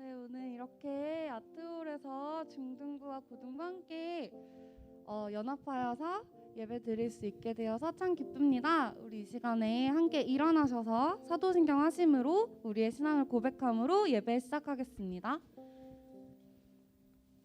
네, 오늘 이렇게 아트홀에서 중등부와 고등부와 함께 연합하여서 예배 드릴 수 있게 되어서 참 기쁩니다. 우리 이 시간에 함께 일어나셔서 사도신경 하심으로 우리의 신앙을 고백함으로 예배 시작하겠습니다.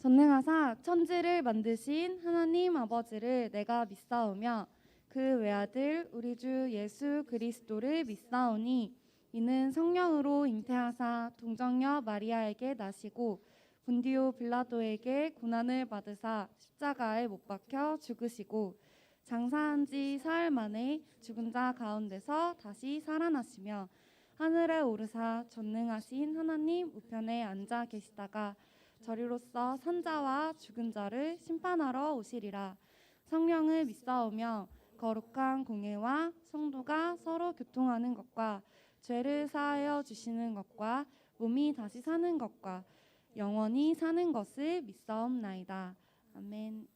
전능하사 천지를 만드신 하나님 아버지를 내가 믿사오며 그 외아들 우리 주 예수 그리스도를 믿사오니 이는 성령으로 잉태하사 동정녀 마리아에게 나시고 본디오 빌라도에게 고난을 받으사 십자가에 못 박혀 죽으시고 장사한 지 사흘 만에 죽은 자 가운데서 다시 살아나시며 하늘에 오르사 전능하신 하나님 우편에 앉아 계시다가 저리로서 산자와 죽은 자를 심판하러 오시리라. 성령을 믿사오며 거룩한 공예와 성도가 서로 교통하는 것과 죄를 사하여 주시는 것과 몸이 다시 사는 것과 영원히 사는 것을 믿사옵나이다. 아멘.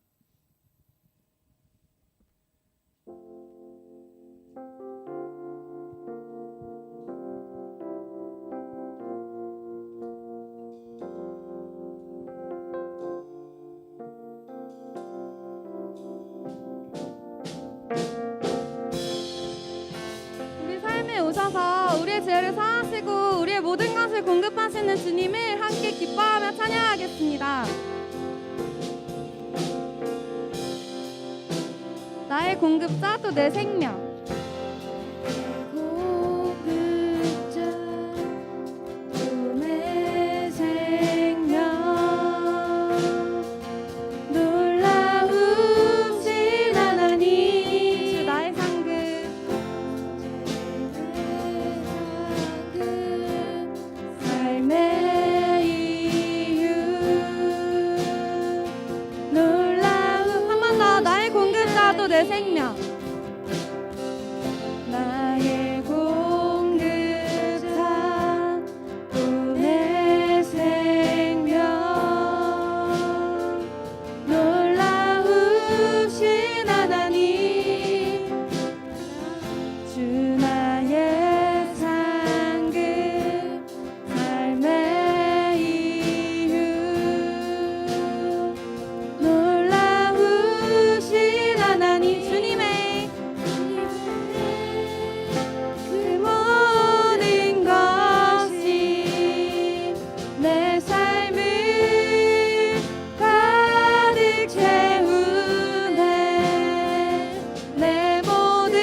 오셔서 우리의 죄를 사하시고 우리의 모든 것을 공급하시는 주님을 함께 기뻐하며 찬양하겠습니다. 나의 공급자 또 내 생명. 내 생명 나의 공급자 또 내 생명 놀라우신 하나님 주 나의 상급 삶의 이유 놀라우신 하나님 주님의 그 모든 것이 내 삶을 가득 채우네. 내 모든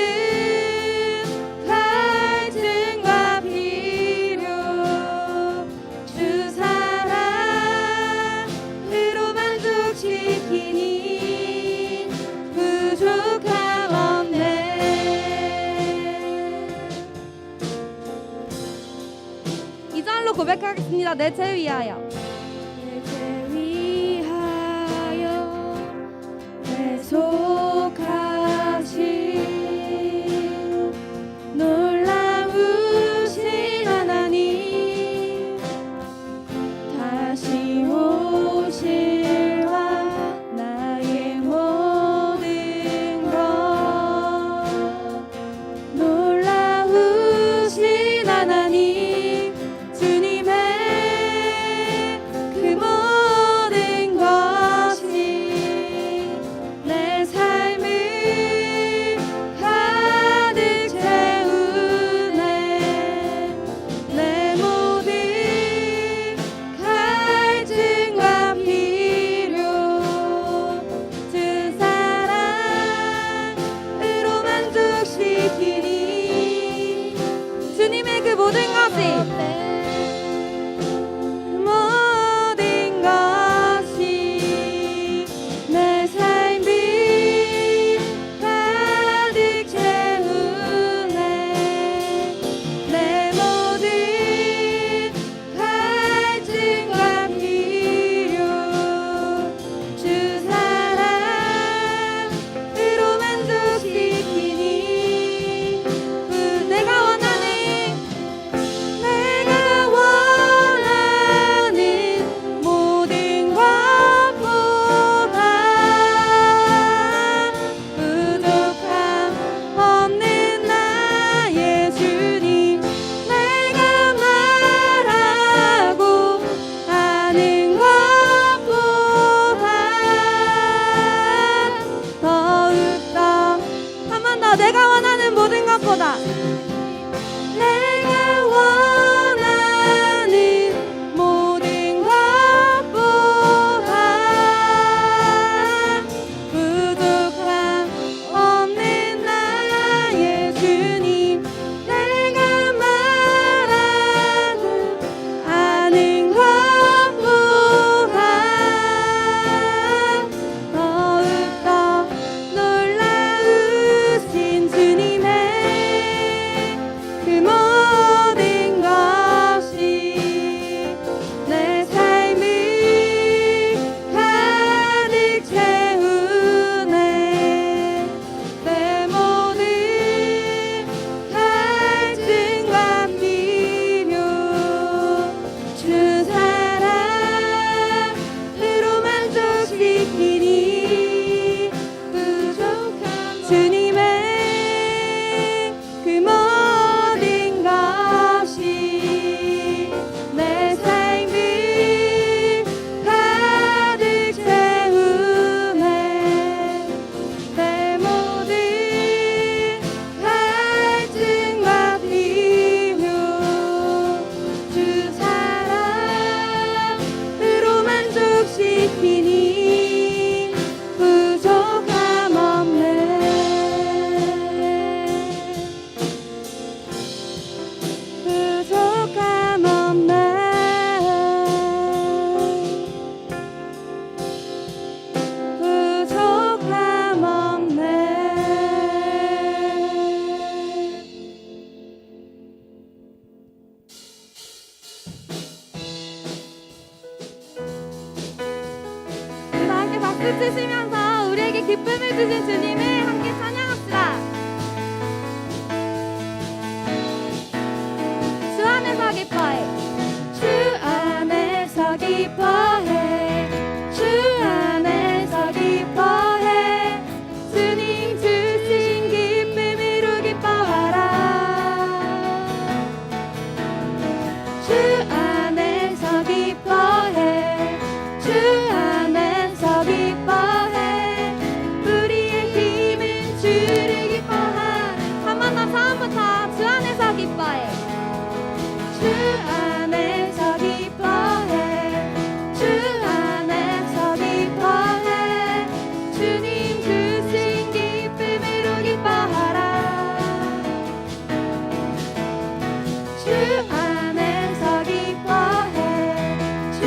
갈증과 필요 주 사랑으로 만족시키니 부족함 없네. 이 절로 고백하겠습니다. 내 죄 위하여 내 죄 위하여 대속하신 놀라우신 하나님 다시 오실와 나의 모든 것 놀라우신 하나님 주님의 주 사랑으로 만족시키니 부족한 주님의 그 모든 것이 내 삶을 가득 채우네. 내 모든 갈증과 비밀 주 사랑으로 만족시키니 부족함 없네. 부족함 없네. 부족함 없네. 다 함께 박수 치시면서 우리에게 기쁨을 주신 주님을 함께 찬양합시다. 주 안에서 기뻐해. 주 안에서 기뻐해. 주 안에서 기뻐해. 주님 주신 기쁨으로 기뻐하라. 주 안에서 기뻐해. 주 안에서 기뻐해. 우리의 힘은 주를 기뻐하라. 한 번 더 처음부터 주 안에서 기뻐해. 주 안에서 기뻐해. 주 안에서 기뻐해. 주님 주신 기쁨으로 기뻐하라. 주 안에서 기뻐해. 주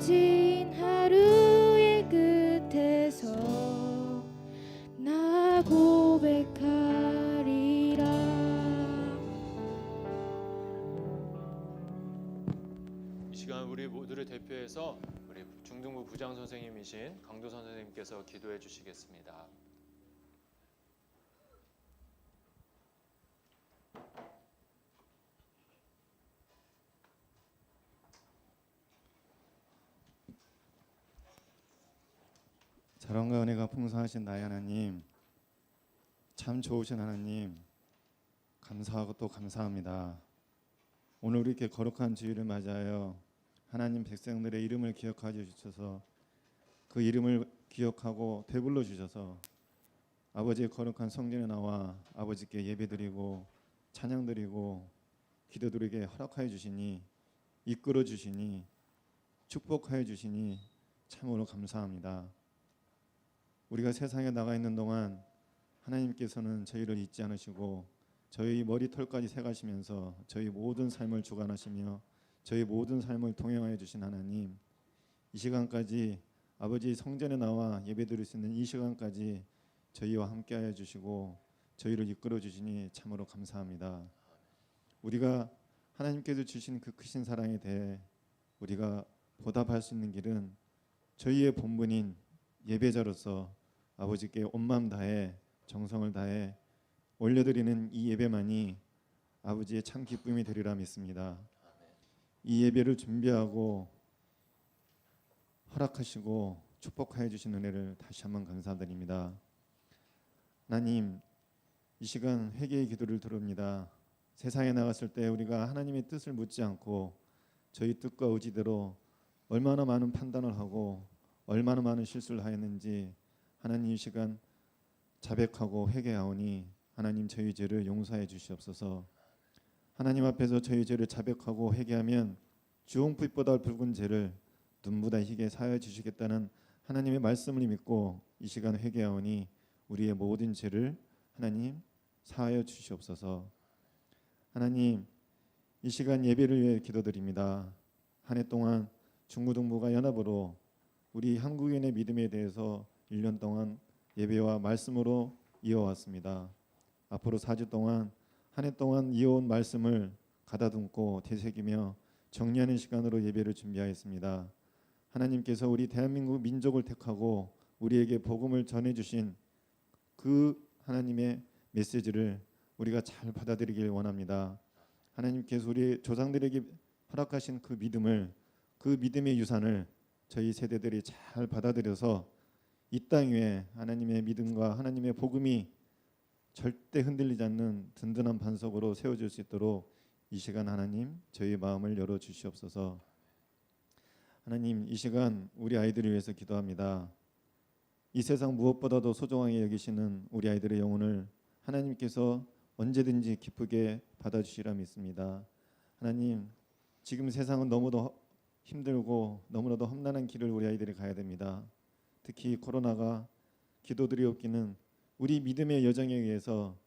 쏟아진 하루의 끝에서 나 고백하리라. 이 시간 우리 모두를 대표해서 우리 중등부 부장 선생님이신 강도 선생님께서 기도해 주시겠습니다. 사랑과 은혜가 풍성하신 나의 하나님, 참 좋으신 하나님, 감사하고 또 감사합니다. 오늘 이렇게 거룩한 주일을 맞이하여 하나님 백성들의 이름을 기억하여 주셔서 그 이름을 기억하고 되불러 주셔서 아버지의 거룩한 성전에 나와 아버지께 예배드리고 찬양드리고 기도드리게 허락하여 주시니, 이끌어 주시니, 축복하여 주시니 참으로 감사합니다. 우리가 세상에 나가 있는 동안 하나님께서는 저희를 잊지 않으시고 저희 머리털까지 세가시면서 저희 모든 삶을 주관하시며 저희 모든 삶을 동행하여 주신 하나님, 이 시간까지 아버지 성전에 나와 예배드릴 수 있는 이 시간까지 저희와 함께하여 주시고 저희를 이끌어 주시니 참으로 감사합니다. 우리가 하나님께서 주신 그 크신 사랑에 대해 우리가 보답할 수 있는 길은 저희의 본분인 예배자로서 아버지께 온 마음 다해 정성을 다해 올려드리는 이 예배만이 아버지의 참 기쁨이 되리라 믿습니다. 이 예배를 준비하고 허락하시고 축복하여 주신 은혜를 다시 한번 감사드립니다. 하나님, 이 시간 회개의 기도를 드립니다. 세상에 나갔을 때 우리가 하나님의 뜻을 묻지 않고 저희 뜻과 의지대로 얼마나 많은 판단을 하고 얼마나 많은 실수를 하였는지 하나님 이 시간 자백하고 회개하오니 하나님 저희 죄를 용서해 주시옵소서. 하나님 앞에서 저희 죄를 자백하고 회개하면 주홍빛보다 붉은 죄를 눈보다 희게 사하여 주시겠다는 하나님의 말씀을 믿고 이 시간 회개하오니 우리의 모든 죄를 하나님 사하여 주시옵소서. 하나님, 이 시간 예배를 위해 기도드립니다. 한 해 동안 중고등부가 연합으로 우리 한국인의 믿음에 대해서 1년 동안 예배와 말씀으로 이어왔습니다. 앞으로 4주 동안 한 해 동안 이어온 말씀을 가다듬고 되새기며 정리하는 시간으로 예배를 준비하였습니다. 하나님께서 우리 대한민국 민족을 택하고 우리에게 복음을 전해주신 그 하나님의 메시지를 우리가 잘 받아들이길 원합니다. 하나님께서 우리 조상들에게 허락하신 그 믿음을, 그 믿음의 유산을 저희 세대들이 잘 받아들여서 이 땅 위에 하나님의 믿음과 하나님의 복음이 절대 흔들리지 않는 든든한 반석으로 세워질 수 있도록 이 시간 하나님 저희 마음을 열어 주시옵소서. 하나님, 이 시간 우리 아이들을 위해서 기도합니다. 이 세상 무엇보다도 소중하게 여기시는 우리 아이들의 영혼을 하나님께서 언제든지 기쁘게 받아주시라 믿습니다. 하나님, 지금 세상은 너무도 힘들고 너무나도 험난한 길을 우리 아이들이 가야 됩니다. 특히 코로나가 기도드리옵기는 우리 믿음의 여정에 의해서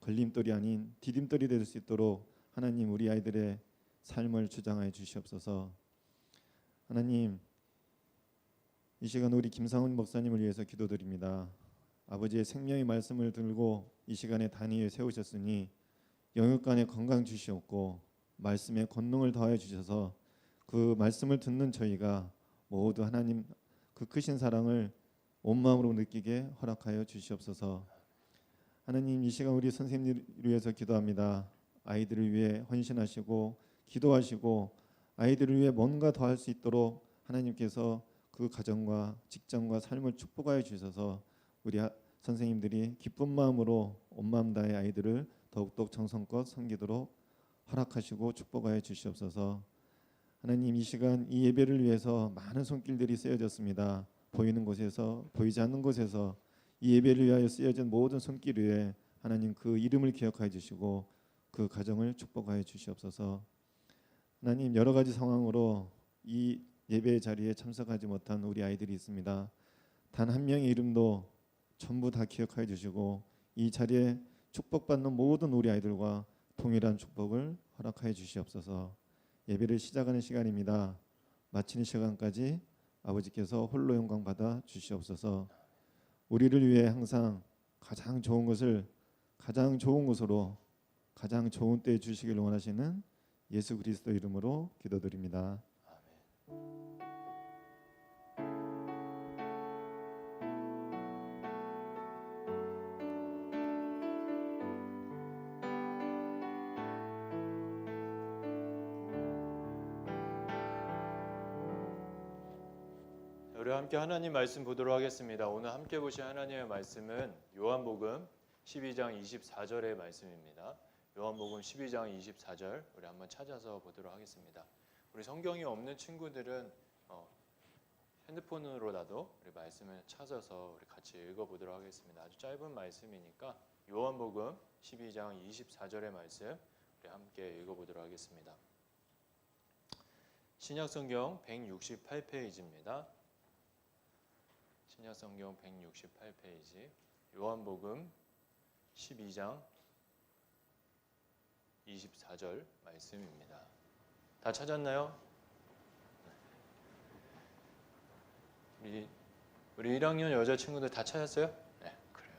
걸림돌이 아닌 디딤돌이 될 수 있도록 하나님 우리 아이들의 삶을 주장하여 주시옵소서. 하나님, 이 시간 우리 김상훈 목사님을 위해서 기도드립니다. 아버지의 생명의 말씀을 들고 이 시간에 단위에 세우셨으니 영육간에 건강 주시옵고 말씀에 권능을 더하여 주셔서 그 말씀을 듣는 저희가 모두 하나님 그 크신 사랑을 온 마음으로 느끼게 허락하여 주시옵소서. 하나님, 이 시간 우리 선생님을 위해서 기도합니다. 아이들을 위해 헌신하시고 기도하시고 아이들을 위해 뭔가 더 할 수 있도록 하나님께서 그 가정과 직장과 삶을 축복하여 주셔서 우리 선생님들이 기쁜 마음으로 온 마음 다해 아이들을 더욱더 정성껏 섬기도록 허락하시고 축복하여 주시옵소서. 하나님, 이 시간 이 예배를 위해서 많은 손길들이 쓰여졌습니다. 보이는 곳에서 보이지 않는 곳에서 이 예배를 위하여 쓰여진 모든 손길 위에 하나님 그 이름을 기억하여 주시고 그 가정을 축복하여 주시옵소서. 하나님, 여러 가지 상황으로 이 예배의 자리에 참석하지 못한 우리 아이들이 있습니다. 단 한 명의 이름도 전부 다 기억하여 주시고 이 자리에 축복받는 모든 우리 아이들과 동일한 축복을 허락하여 주시옵소서. 예배를 시작하는 시간입니다. 마치는 시간까지 아버지께서 홀로 영광 받아 주시옵소서. 우리를 위해 항상 가장 좋은 것을 가장 좋은 것으로 가장 좋은 때에 주시길 원하시는 예수 그리스도 이름으로 기도드립니다. 우리 함께 하나님 말씀 보도록 하겠습니다. 오늘 함께 보실 하나님의 말씀은 요한복음 12장 24절의 말씀입니다. 요한복음 12장 24절 우리 한번 찾아서 보도록 하겠습니다. 우리 성경이 없는 친구들은 핸드폰으로라도 우리 말씀을 찾아서 우리 같이 읽어보도록 하겠습니다. 아주 짧은 말씀이니까 요한복음 12장 24절의 말씀 우리 함께 읽어보도록 하겠습니다. 신약성경 168페이지입니다. 신약성경 168페이지 요한복음 12장 24절 말씀입니다. 다 찾았나요? 우리 1학년 여자 친구들 다 찾았어요? 네, 그래요.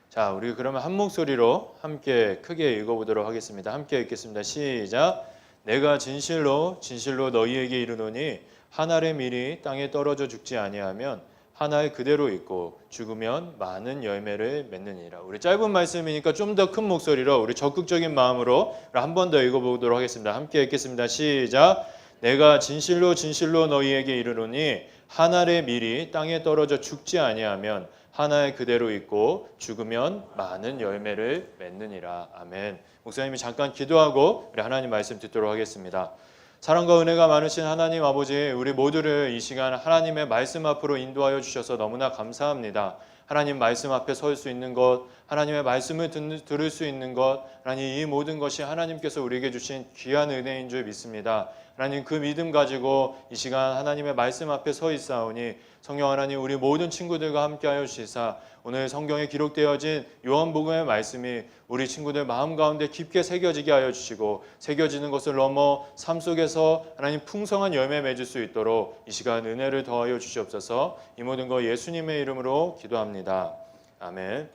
자, 우리 그러면 한 목소리로 함께 크게 읽어보도록 하겠습니다. 함께 읽겠습니다. 시작. 내가 진실로 진실로 너희에게 이르노니 한 알의 밀이 땅에 떨어져 죽지 아니하면 한 알 그대로 있고 죽으면 많은 열매를 맺느니라. 우리 짧은 말씀이니까 좀 더 큰 목소리로 우리 적극적인 마음으로 한 번 더 읽어보도록 하겠습니다. 함께 읽겠습니다. 시작. 내가 진실로 진실로 너희에게 이르노니 한 알의 밀이 땅에 떨어져 죽지 아니하면 한 알 그대로 있고 죽으면 많은 열매를 맺느니라. 아멘. 목사님이 잠깐 기도하고 우리 하나님 말씀 듣도록 하겠습니다. 사랑과 은혜가 많으신 하나님 아버지, 우리 모두를 이 시간 하나님의 말씀 앞으로 인도하여 주셔서 너무나 감사합니다. 하나님 말씀 앞에 설 수 있는 것, 하나님의 말씀을 들을 수 있는 것, 하나님 이 모든 것이 하나님께서 우리에게 주신 귀한 은혜인 줄 믿습니다. 하나님 그 믿음 가지고 이 시간 하나님의 말씀 앞에 서 있사오니 성령 하나님 우리 모든 친구들과 함께하여 주시사 오늘 성경에 기록되어진 요한복음의 말씀이 우리 친구들 마음 가운데 깊게 새겨지게 하여 주시고 새겨지는 것을 넘어 삶 속에서 하나님 풍성한 열매 맺을 수 있도록 이 시간 은혜를 더하여 주시옵소서. 이 모든 거 예수님의 이름으로 기도합니다. 아멘.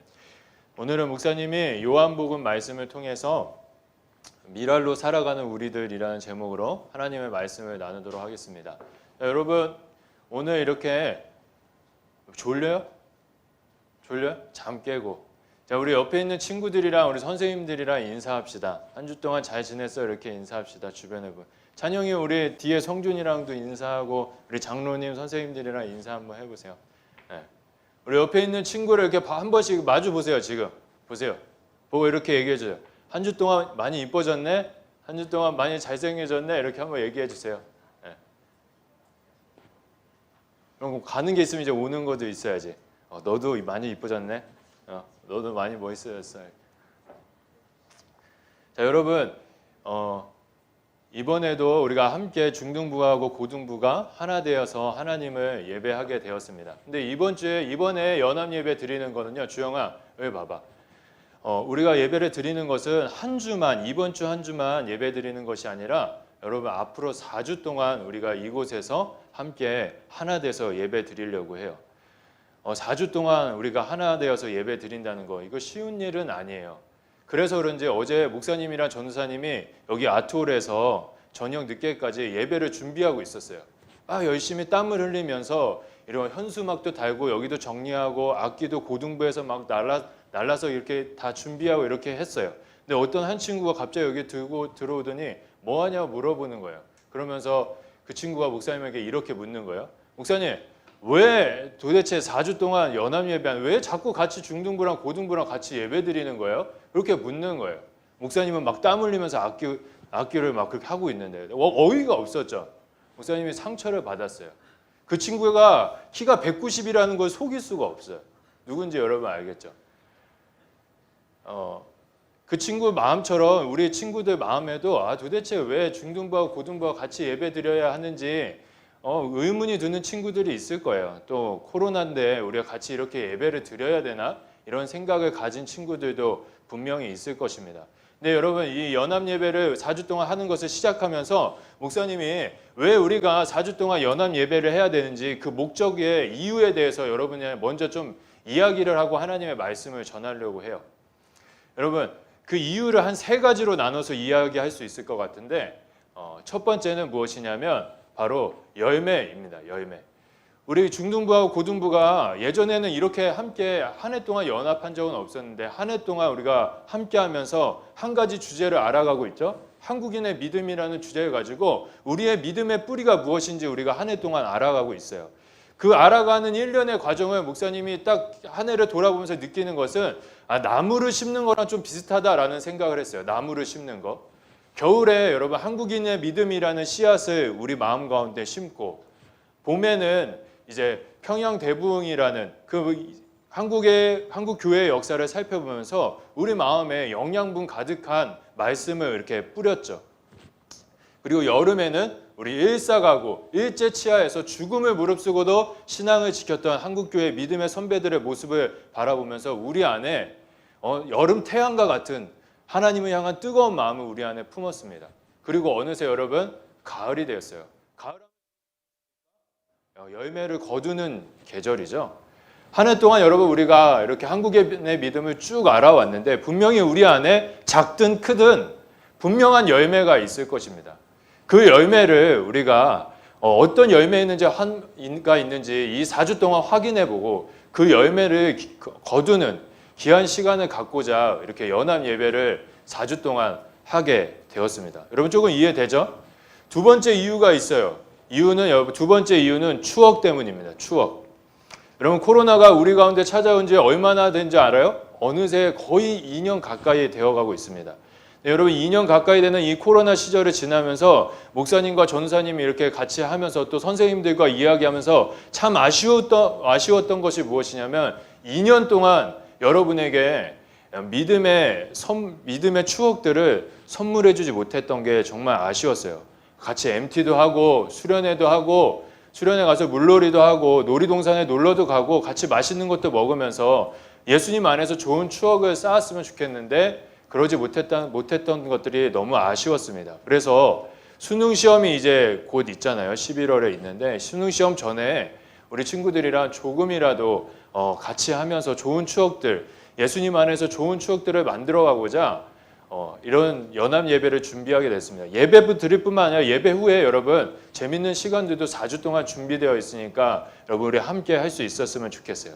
오늘은 목사님이 요한복음 말씀을 통해서 미랄로 살아가는 우리들이라는 제목으로 하나님의 말씀을 나누도록 하겠습니다. 자, 여러분 오늘 이렇게 졸려요? 졸려요? 잠 깨고 자 우리 옆에 있는 친구들이랑 우리 선생님들이랑 인사합시다. 한 주 동안 잘 지냈어? 이렇게 인사합시다. 주변에 분 찬영이 우리 뒤에 성준이랑도 인사하고 우리 장로님 선생님들이랑 인사 한번 해보세요. 네. 우리 옆에 있는 친구를 이렇게 한 번씩 마주 보세요. 지금 보세요. 보고 이렇게 얘기해줘요. 한 주 동안 많이 이뻐졌네? 한 주 동안 많이 잘생겨졌네? 이렇게 한번 얘기해 주세요. 네. 그럼 가는 게 있으면 이제 오는 것도 있어야지. 너도 많이 이뻐졌네? 너도 많이 멋있어졌어. 자, 여러분 이번에도 우리가 함께 중등부하고 고등부가 하나 되어서 하나님을 예배하게 되었습니다. 근데 이번에 연합 예배 드리는 거는요. 주영아, 여기 봐봐. 우리가 예배를 드리는 것은 이번 주 한 주만 예배 드리는 것이 아니라 여러분 앞으로 4주 동안 우리가 이곳에서 함께 하나 돼서 예배 드리려고 해요. 4주 동안 우리가 하나 되어서 예배 드린다는 거 이거 쉬운 일은 아니에요. 그래서 그런지 어제 목사님이랑 전도사님이 여기 아트홀에서 저녁 늦게까지 예배를 준비하고 있었어요. 열심히 땀을 흘리면서 이런 현수막도 달고 여기도 정리하고 악기도 고등부에서 막 날라서 이렇게 다 준비하고 이렇게 했어요. 근데 어떤 한 친구가 갑자기 여기 들어오더니 뭐 하냐고 물어보는 거예요. 그러면서 그 친구가 목사님에게 이렇게 묻는 거예요. 목사님, 왜 도대체 4주 동안 연합 예배한 왜 자꾸 같이 중등부랑 고등부랑 같이 예배 드리는 거예요? 이렇게 묻는 거예요. 목사님은 막 땀 흘리면서 악기를 막 그렇게 하고 있는데 어이가 없었죠. 목사님이 상처를 받았어요. 그 친구가 키가 190이라는 걸 속일 수가 없어요. 누군지 여러분 알겠죠? 그 친구 마음처럼 우리 친구들 마음에도 도대체 왜 중등부와 고등부와 같이 예배 드려야 하는지 의문이 드는 친구들이 있을 거예요. 또 코로나인데 우리가 같이 이렇게 예배를 드려야 되나? 이런 생각을 가진 친구들도 분명히 있을 것입니다. 근데 여러분 이 연합 예배를 4주 동안 하는 것을 시작하면서 목사님이 왜 우리가 4주 동안 연합 예배를 해야 되는지 그 목적의 이유에 대해서 여러분이 먼저 좀 이야기를 하고 하나님의 말씀을 전하려고 해요. 여러분 그 이유를 한 3가지로 나눠서 이야기할 수 있을 것 같은데 첫 번째는 무엇이냐면 바로 열매입니다. 열매. 우리 중등부하고 고등부가 예전에는 이렇게 함께 한 해 동안 연합한 적은 없었는데 한 해 동안 우리가 함께 하면서 한 가지 주제를 알아가고 있죠. 한국인의 믿음이라는 주제를 가지고 우리의 믿음의 뿌리가 무엇인지 우리가 한 해 동안 알아가고 있어요. 그 알아가는 1년의 과정을 목사님이 딱 한 해를 돌아보면서 느끼는 것은 나무를 심는 거랑 좀 비슷하다라는 생각을 했어요. 나무를 심는 거. 겨울에 여러분 한국인의 믿음이라는 씨앗을 우리 마음 가운데 심고 봄에는 이제 평양 대부흥이라는 그 한국 교회의 역사를 살펴보면서 우리 마음에 영양분 가득한 말씀을 이렇게 뿌렸죠. 그리고 여름에는 우리 일사가고 일제치하에서 죽음을 무릅쓰고도 신앙을 지켰던 한국교회 믿음의 선배들의 모습을 바라보면서 우리 안에 여름 태양과 같은 하나님을 향한 뜨거운 마음을 우리 안에 품었습니다. 그리고 어느새 여러분 가을이 되었어요. 가을 열매를 거두는 계절이죠. 한 해 동안 여러분 우리가 이렇게 한국의 믿음을 쭉 알아왔는데 분명히 우리 안에 작든 크든 분명한 열매가 있을 것입니다. 그 열매를 우리가 어떤 열매가 있는지 이 4주 동안 확인해보고 그 열매를 거두는 귀한 시간을 갖고자 이렇게 연합 예배를 4주 동안 하게 되었습니다. 여러분 조금 이해되죠? 두 번째 이유가 있어요. 두 번째 이유는 추억 때문입니다. 추억. 여러분 코로나가 우리 가운데 찾아온 지 얼마나 된지 알아요? 어느새 거의 2년 가까이 되어가고 있습니다. 네, 여러분 2년 가까이 되는 이 코로나 시절을 지나면서 목사님과 전사님이 이렇게 같이 하면서 또 선생님들과 이야기하면서 참 아쉬웠던 것이 무엇이냐면 2년 동안 여러분에게 믿음의 추억들을 선물해 주지 못했던 게 정말 아쉬웠어요. 같이 MT도 하고 수련회도 하고 수련회 가서 물놀이도 하고 놀이동산에 놀러도 가고 같이 맛있는 것도 먹으면서 예수님 안에서 좋은 추억을 쌓았으면 좋겠는데 그러지 못했던 것들이 너무 아쉬웠습니다. 그래서 수능 시험이 이제 곧 있잖아요. 11월에 있는데 수능 시험 전에 우리 친구들이랑 조금이라도 같이 하면서 좋은 추억들, 예수님 안에서 좋은 추억들을 만들어 가고자 이런 연합 예배를 준비하게 됐습니다. 예배 드릴 뿐만 아니라 예배 후에 여러분 재밌는 시간들도 4주 동안 준비되어 있으니까 여러분 우리 함께 할 수 있었으면 좋겠어요.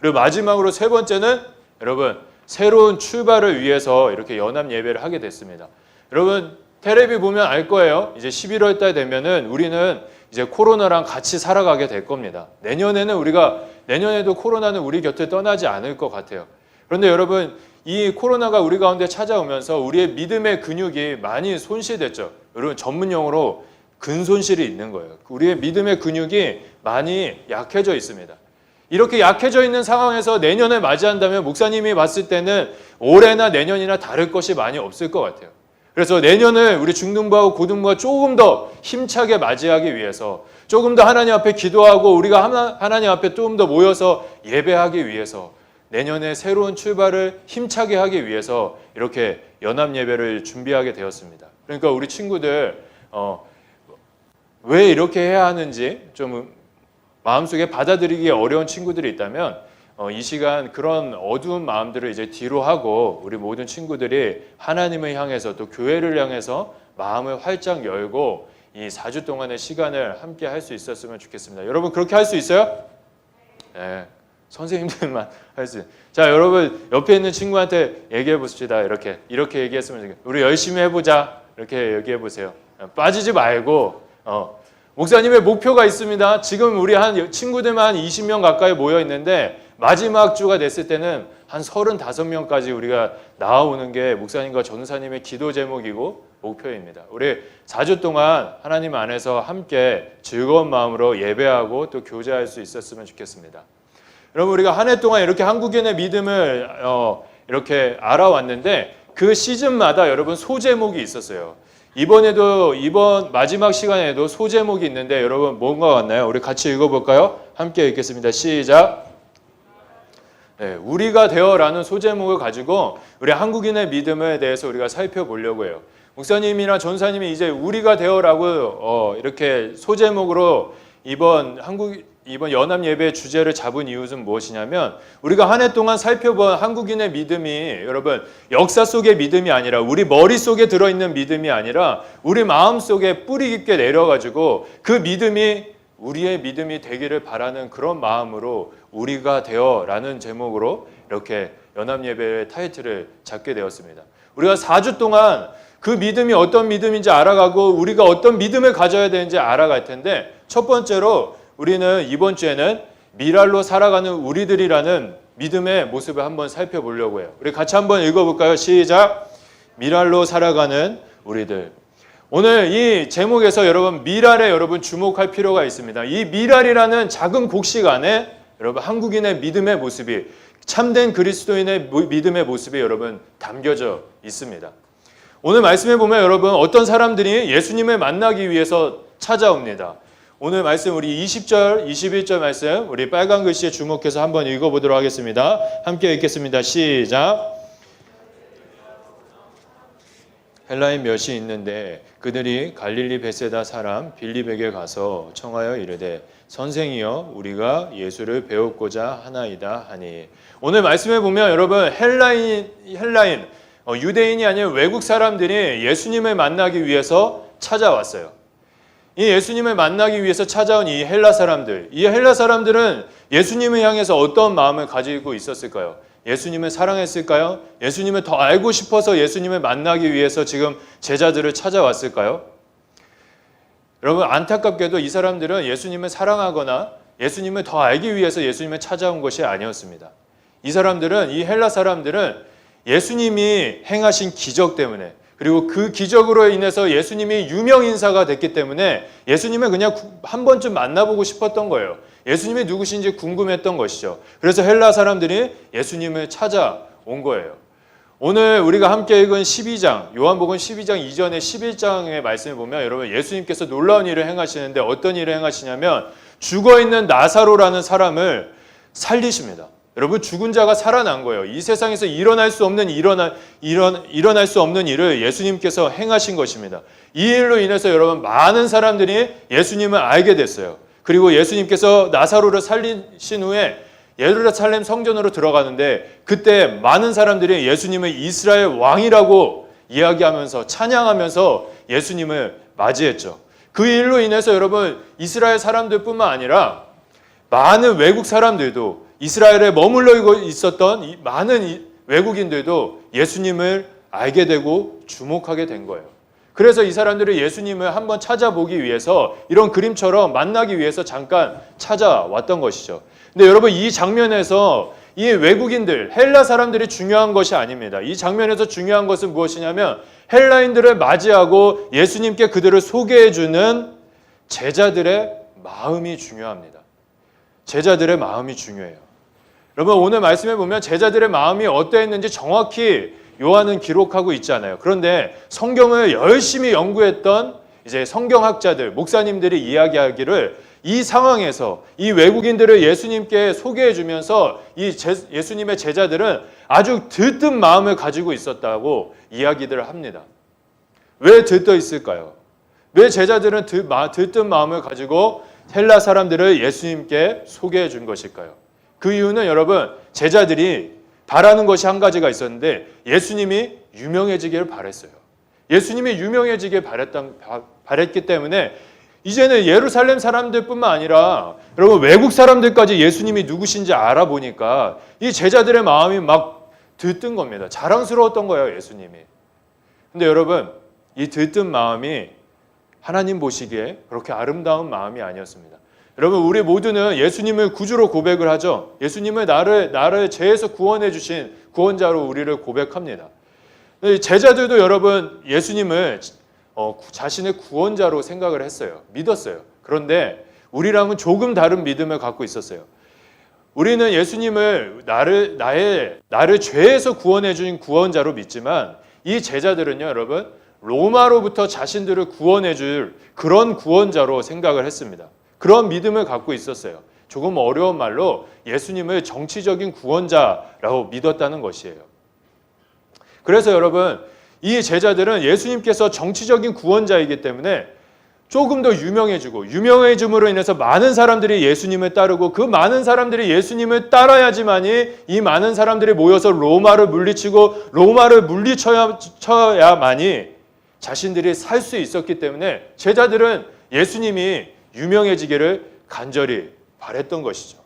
그리고 마지막으로 세 번째는 여러분 새로운 출발을 위해서 이렇게 연합 예배를 하게 됐습니다. 여러분 텔레비 보면 알 거예요. 이제 11월 달 되면은 우리는 이제 코로나랑 같이 살아가게 될 겁니다. 내년에도 코로나는 우리 곁을 떠나지 않을 것 같아요. 그런데 여러분 이 코로나가 우리 가운데 찾아오면서 우리의 믿음의 근육이 많이 손실됐죠. 여러분 전문 용어로 근손실이 있는 거예요. 우리의 믿음의 근육이 많이 약해져 있습니다. 이렇게 약해져 있는 상황에서 내년을 맞이한다면 목사님이 봤을 때는 올해나 내년이나 다를 것이 많이 없을 것 같아요. 그래서 내년을 우리 중등부하고 고등부가 조금 더 힘차게 맞이하기 위해서 조금 더 하나님 앞에 기도하고 우리가 하나님 앞에 조금 더 모여서 예배하기 위해서 내년에 새로운 출발을 힘차게 하기 위해서 이렇게 연합 예배를 준비하게 되었습니다. 그러니까 우리 친구들 왜 이렇게 해야 하는지 좀 마음속에 받아들이기 어려운 친구들이 있다면 이 시간 그런 어두운 마음들을 이제 뒤로 하고 우리 모든 친구들이 하나님을 향해서 또 교회를 향해서 마음을 활짝 열고 이 4주 동안의 시간을 함께 할 수 있었으면 좋겠습니다. 여러분 그렇게 할 수 있어요? 네. 선생님들만 할 수 있어요. 자, 여러분 옆에 있는 친구한테 얘기해 봅시다. 이렇게 얘기했으면 좋겠어요. 우리 열심히 해보자. 이렇게 얘기해 보세요. 빠지지 말고 목사님의 목표가 있습니다. 지금 우리 친구들만 20명 가까이 모여 있는데 마지막 주가 됐을 때는 한 35명까지 우리가 나아오는 게 목사님과 전사님의 기도 제목이고 목표입니다. 우리 4주 동안 하나님 안에서 함께 즐거운 마음으로 예배하고 또 교제할 수 있었으면 좋겠습니다. 여러분 우리가 한 해 동안 이렇게 한국인의 믿음을 이렇게 알아왔는데 그 시즌마다 여러분 소제목이 있었어요. 이번 마지막 시간에도 소제목이 있는데 여러분 뭔가 같나요? 우리 같이 읽어볼까요? 함께 읽겠습니다. 시작. 우리가 되어라는 소제목을 가지고 우리 한국인의 믿음에 대해서 우리가 살펴보려고 해요. 목사님이나 전사님이 이제 우리가 되어라고 이렇게 소제목으로 이번 연합 예배 주제를 잡은 이유는 무엇이냐면 우리가 한 해 동안 살펴본 한국인의 믿음이 여러분 역사 속의 믿음이 아니라 우리 머릿속에 들어있는 믿음이 아니라 우리 마음속에 뿌리 깊게 내려가지고 그 믿음이 우리의 믿음이 되기를 바라는 그런 마음으로 우리가 되어라는 제목으로 이렇게 연합 예배의 타이틀을 잡게 되었습니다. 우리가 4주 동안 그 믿음이 어떤 믿음인지 알아가고 우리가 어떤 믿음을 가져야 되는지 알아갈 텐데 첫 번째로 우리는 이번 주에는 미랄로 살아가는 우리들이라는 믿음의 모습을 한번 살펴보려고 해요. 우리 같이 한번 읽어볼까요? 시작! 미랄로 살아가는 우리들. 오늘 이 제목에서 여러분 미랄에 여러분 주목할 필요가 있습니다. 이 미랄이라는 작은 곡식 안에 여러분 한국인의 믿음의 모습이 참된 그리스도인의 믿음의 모습이 여러분 담겨져 있습니다. 오늘 말씀에 보면 여러분 어떤 사람들이 예수님을 만나기 위해서 찾아옵니다. 오늘 말씀 우리 20절, 21절 말씀 우리 빨간 글씨에 주목해서 한번 읽어보도록 하겠습니다. 함께 읽겠습니다. 시작! 헬라인 몇이 있는데 그들이 갈릴리 베세다 사람 빌립에게 가서 청하여 이르되 선생이여 우리가 예수를 배우고자 하나이다 하니. 오늘 말씀에 보면 여러분 헬라인 유대인이 아닌 외국 사람들이 예수님을 만나기 위해서 찾아왔어요. 이 예수님을 만나기 위해서 찾아온 이 헬라 사람들은 예수님을 향해서 어떤 마음을 가지고 있었을까요? 예수님을 사랑했을까요? 예수님을 더 알고 싶어서 예수님을 만나기 위해서 지금 제자들을 찾아왔을까요? 여러분 안타깝게도 이 사람들은 예수님을 사랑하거나 예수님을 더 알기 위해서 예수님을 찾아온 것이 아니었습니다. 이 헬라 사람들은 예수님이 행하신 기적 때문에 그리고 그 기적으로 인해서 예수님이 유명 인사가 됐기 때문에 예수님을 그냥 한 번쯤 만나보고 싶었던 거예요. 예수님이 누구신지 궁금했던 것이죠. 그래서 헬라 사람들이 예수님을 찾아온 거예요. 오늘 우리가 함께 읽은 12장, 요한복음 12장 이전의 11장의 말씀을 보면 여러분 예수님께서 놀라운 일을 행하시는데 어떤 일을 행하시냐면 죽어있는 나사로라는 사람을 살리십니다. 여러분 죽은 자가 살아난 거예요. 이 세상에서 일어날 수 없는 일을 예수님께서 행하신 것입니다. 이 일로 인해서 여러분 많은 사람들이 예수님을 알게 됐어요. 그리고 예수님께서 나사로를 살리신 후에 예루살렘 성전으로 들어가는데 그때 많은 사람들이 예수님을 이스라엘 왕이라고 이야기하면서 찬양하면서 예수님을 맞이했죠. 그 일로 인해서 여러분 이스라엘 사람들뿐만 아니라 많은 외국 사람들도 이스라엘에 머물러 있었던 많은 외국인들도 예수님을 알게 되고 주목하게 된 거예요. 그래서 이 사람들이 예수님을 한번 찾아보기 위해서 이런 그림처럼 만나기 위해서 잠깐 찾아왔던 것이죠. 근데 여러분 이 장면에서 이 외국인들, 헬라 사람들이 중요한 것이 아닙니다. 이 장면에서 중요한 것은 무엇이냐면 헬라인들을 맞이하고 예수님께 그들을 소개해주는 제자들의 마음이 중요합니다. 제자들의 마음이 중요해요. 여러분 오늘 말씀에 보면 제자들의 마음이 어떠했는지 정확히 요한은 기록하고 있잖아요. 그런데 성경을 열심히 연구했던 이제 성경학자들, 목사님들이 이야기하기를 이 상황에서 이 외국인들을 예수님께 소개해 주면서 이 예수님의 제자들은 아주 들뜬 마음을 가지고 있었다고 이야기들을 합니다. 왜 들떠 있을까요? 왜 제자들은 들뜬 마음을 가지고 헬라 사람들을 예수님께 소개해 준 것일까요? 그 이유는 여러분 제자들이 바라는 것이 한 가지가 있었는데 예수님이 유명해지기를 바랬어요. 예수님이 유명해지길 바랬기 때문에 이제는 예루살렘 사람들뿐만 아니라 여러분 외국 사람들까지 예수님이 누구신지 알아보니까 이 제자들의 마음이 막 들뜬 겁니다. 자랑스러웠던 거예요, 예수님이. 근데 여러분 이 들뜬 마음이 하나님 보시기에 그렇게 아름다운 마음이 아니었습니다. 여러분 우리 모두는 예수님을 구주로 고백을 하죠. 예수님을 나를 죄에서 구원해 주신 구원자로 우리를 고백합니다. 제자들도 여러분 예수님을 자신의 구원자로 생각을 했어요. 믿었어요. 그런데 우리랑은 조금 다른 믿음을 갖고 있었어요. 우리는 예수님을 나를 죄에서 구원해 준 구원자로 믿지만 이 제자들은요, 여러분 로마로부터 자신들을 구원해 줄 그런 구원자로 생각을 했습니다. 그런 믿음을 갖고 있었어요. 조금 어려운 말로 예수님을 정치적인 구원자라고 믿었다는 것이에요. 그래서 여러분, 이 제자들은 예수님께서 정치적인 구원자이기 때문에 조금 더 유명해짐으로 인해서 많은 사람들이 예수님을 따르고 그 많은 사람들이 예수님을 따라야지만이 이 많은 사람들이 모여서 로마를 물리치고 로마를 물리쳐야만이 자신들이 살 수 있었기 때문에 제자들은 예수님이 유명해지기를 간절히 바랬던 것이죠.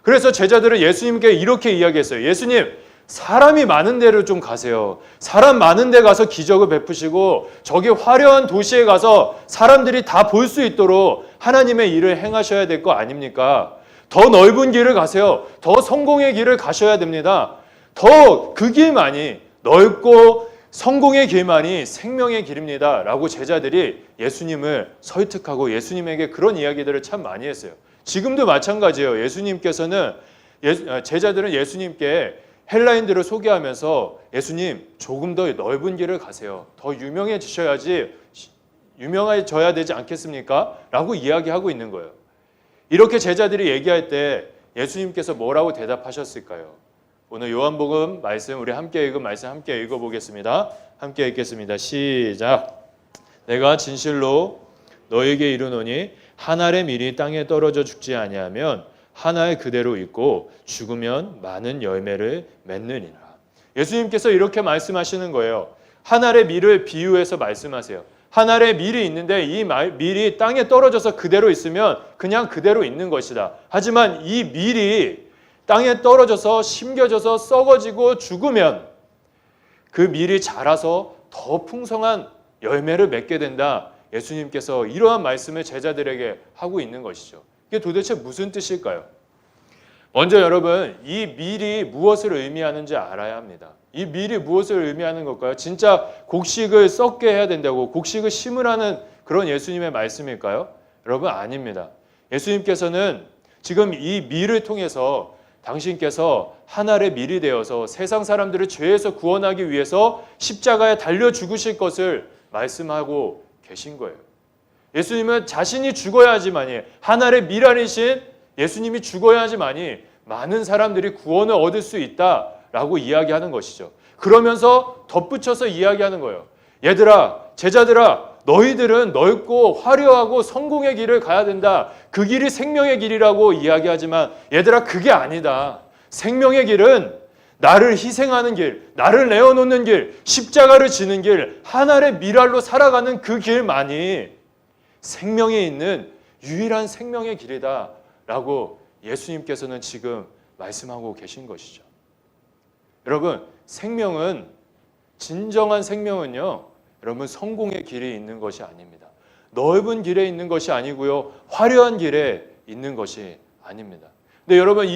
그래서 제자들은 예수님께 이렇게 이야기했어요. 예수님, 사람이 많은 데로 좀 가세요. 사람 많은 데 가서 기적을 베푸시고 저기 화려한 도시에 가서 사람들이 다 볼 수 있도록 하나님의 일을 행하셔야 될 거 아닙니까? 더 넓은 길을 가세요. 더 성공의 길을 가셔야 됩니다. 더 그 길만이 넓고 성공의 길만이 생명의 길입니다. 라고 제자들이 예수님을 설득하고 예수님에게 그런 이야기들을 참 많이 했어요. 지금도 마찬가지예요. 제자들은 예수님께 헬라인들을 소개하면서 예수님, 조금 더 넓은 길을 가세요. 더 유명해져야 되지 않겠습니까? 라고 이야기하고 있는 거예요. 이렇게 제자들이 얘기할 때 예수님께서 뭐라고 대답하셨을까요? 오늘 요한복음 말씀, 우리 함께 읽은 말씀 함께 읽어보겠습니다. 함께 읽겠습니다. 시작. 내가 진실로 너에게 이르노니 한 알의 밀이 땅에 떨어져 죽지 아니하면 한 알 그대로 있고 죽으면 많은 열매를 맺느니라. 예수님께서 이렇게 말씀하시는 거예요. 한 알의 밀을 비유해서 말씀하세요. 한 알의 밀이 있는데 이 밀이 땅에 떨어져서 그대로 있으면 그냥 그대로 있는 것이다. 하지만 이 밀이 땅에 떨어져서 심겨져서 썩어지고 죽으면 그 밀이 자라서 더 풍성한 열매를 맺게 된다. 예수님께서 이러한 말씀을 제자들에게 하고 있는 것이죠. 이게 도대체 무슨 뜻일까요? 먼저 여러분, 이 밀이 무엇을 의미하는지 알아야 합니다. 이 밀이 무엇을 의미하는 걸까요? 진짜 곡식을 썩게 해야 된다고 곡식을 심으라는 그런 예수님의 말씀일까요? 여러분, 아닙니다. 예수님께서는 지금 이 밀을 통해서 당신께서 한 알의 밀이 되어서 세상 사람들을 죄에서 구원하기 위해서 십자가에 달려 죽으실 것을 말씀하고 계신 거예요. 예수님은 자신이 죽어야지만이, 한 알의 밀 아니신 예수님이 죽어야지만이 많은 사람들이 구원을 얻을 수 있다라고 이야기하는 것이죠. 그러면서 덧붙여서 이야기하는 거예요. 얘들아, 제자들아, 너희들은 넓고 화려하고 성공의 길을 가야 된다. 그 길이 생명의 길이라고 이야기하지만 얘들아, 그게 아니다. 생명의 길은 나를 희생하는 길, 나를 내어놓는 길, 십자가를 지는 길, 한 알의 밀알로 살아가는 그 길만이 생명에 있는 유일한 생명의 길이다 라고 예수님께서는 지금 말씀하고 계신 것이죠. 여러분, 진정한 생명은요, 여러분, 성공의 길이 있는 것이 아닙니다. 넓은 길에 있는 것이 아니고요, 화려한 길에 있는 것이 아닙니다. 근데 여러분,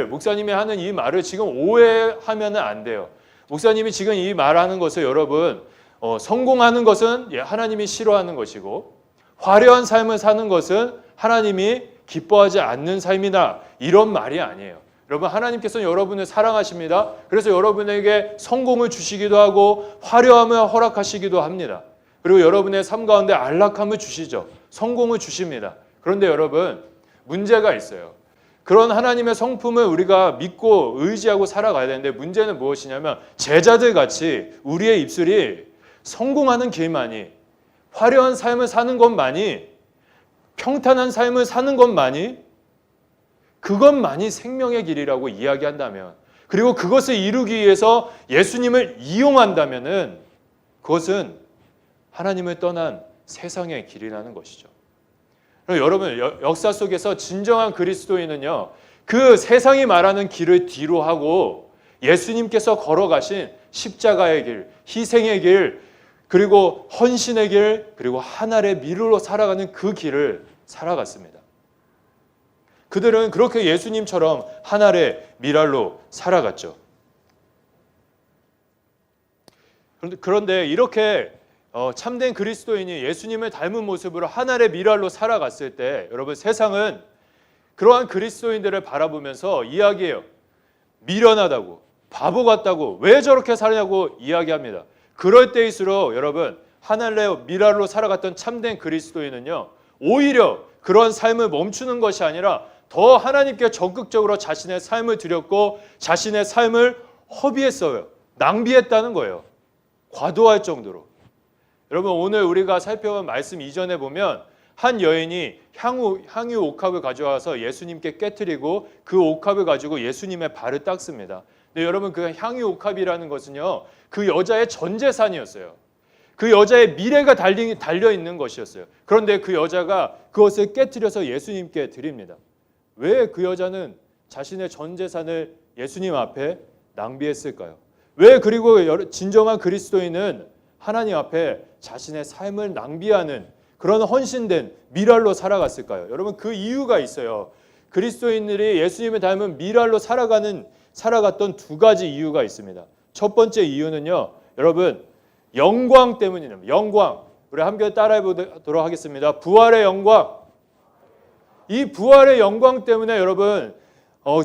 목사님이 하는 이 말을 지금 오해하면 안 돼요. 목사님이 지금 이 말하는 것을 여러분, 성공하는 것은 하나님이 싫어하는 것이고 화려한 삶을 사는 것은 하나님이 기뻐하지 않는 삶이다, 이런 말이 아니에요. 여러분, 하나님께서는 여러분을 사랑하십니다. 그래서 여러분에게 성공을 주시기도 하고 화려함을 허락하시기도 합니다. 그리고 여러분의 삶 가운데 안락함을 주시죠. 성공을 주십니다. 그런데 여러분, 문제가 있어요. 그런 하나님의 성품을 우리가 믿고 의지하고 살아가야 되는데, 문제는 무엇이냐면 제자들 같이 우리의 입술이 성공하는 길만이, 화려한 삶을 사는 것만이, 평탄한 삶을 사는 것만이, 그것만이 생명의 길이라고 이야기한다면, 그리고 그것을 이루기 위해서 예수님을 이용한다면은 그것은 하나님을 떠난 세상의 길이라는 것이죠. 여러분, 역사 속에서 진정한 그리스도인은요, 그 세상이 말하는 길을 뒤로 하고 예수님께서 걸어가신 십자가의 길, 희생의 길, 그리고 헌신의 길, 그리고 한 알의 밀으로 살아가는 그 길을 살아갔습니다. 그들은 그렇게 예수님처럼 한 알의 밀알로 살아갔죠. 그런데 이렇게 참된 그리스도인이 예수님을 닮은 모습으로 한 알의 밀알로 살아갔을 때, 여러분, 세상은 그러한 그리스도인들을 바라보면서 이야기해요. 미련하다고, 바보 같다고, 왜 저렇게 사냐고 이야기합니다. 그럴 때일수록 여러분, 한 알의 밀알로 살아갔던 참된 그리스도인은요, 오히려 그런 삶을 멈추는 것이 아니라 더 하나님께 적극적으로 자신의 삶을 드렸고 자신의 삶을 허비했어요. 낭비했다는 거예요. 과도할 정도로. 여러분 오늘 우리가 살펴본 말씀 이전에 보면 한 여인이 향유 옥합을 가져와서 예수님께 깨뜨리고 그 옥합을 가지고 예수님의 발을 닦습니다. 근데 여러분 그 향유 옥합이라는 것은요, 그 여자의 전 재산이었어요. 그 여자의 미래가 달려 있는 것이었어요. 그런데 그 여자가 그것을 깨뜨려서 예수님께 드립니다. 왜 그 여자는 자신의 전 재산을 예수님 앞에 낭비했을까요? 왜 그리고 진정한 그리스도인은 하나님 앞에 자신의 삶을 낭비하는 그런 헌신된 미랄로 살아갔을까요? 여러분 그 이유가 있어요. 그리스도인들이 예수님을 닮은 미랄로 살아갔던 두 가지 이유가 있습니다. 첫 번째 이유는요, 여러분 영광 때문입니다. 영광. 우리 함께 따라해 보도록 하겠습니다. 부활의 영광. 이 부활의 영광 때문에 여러분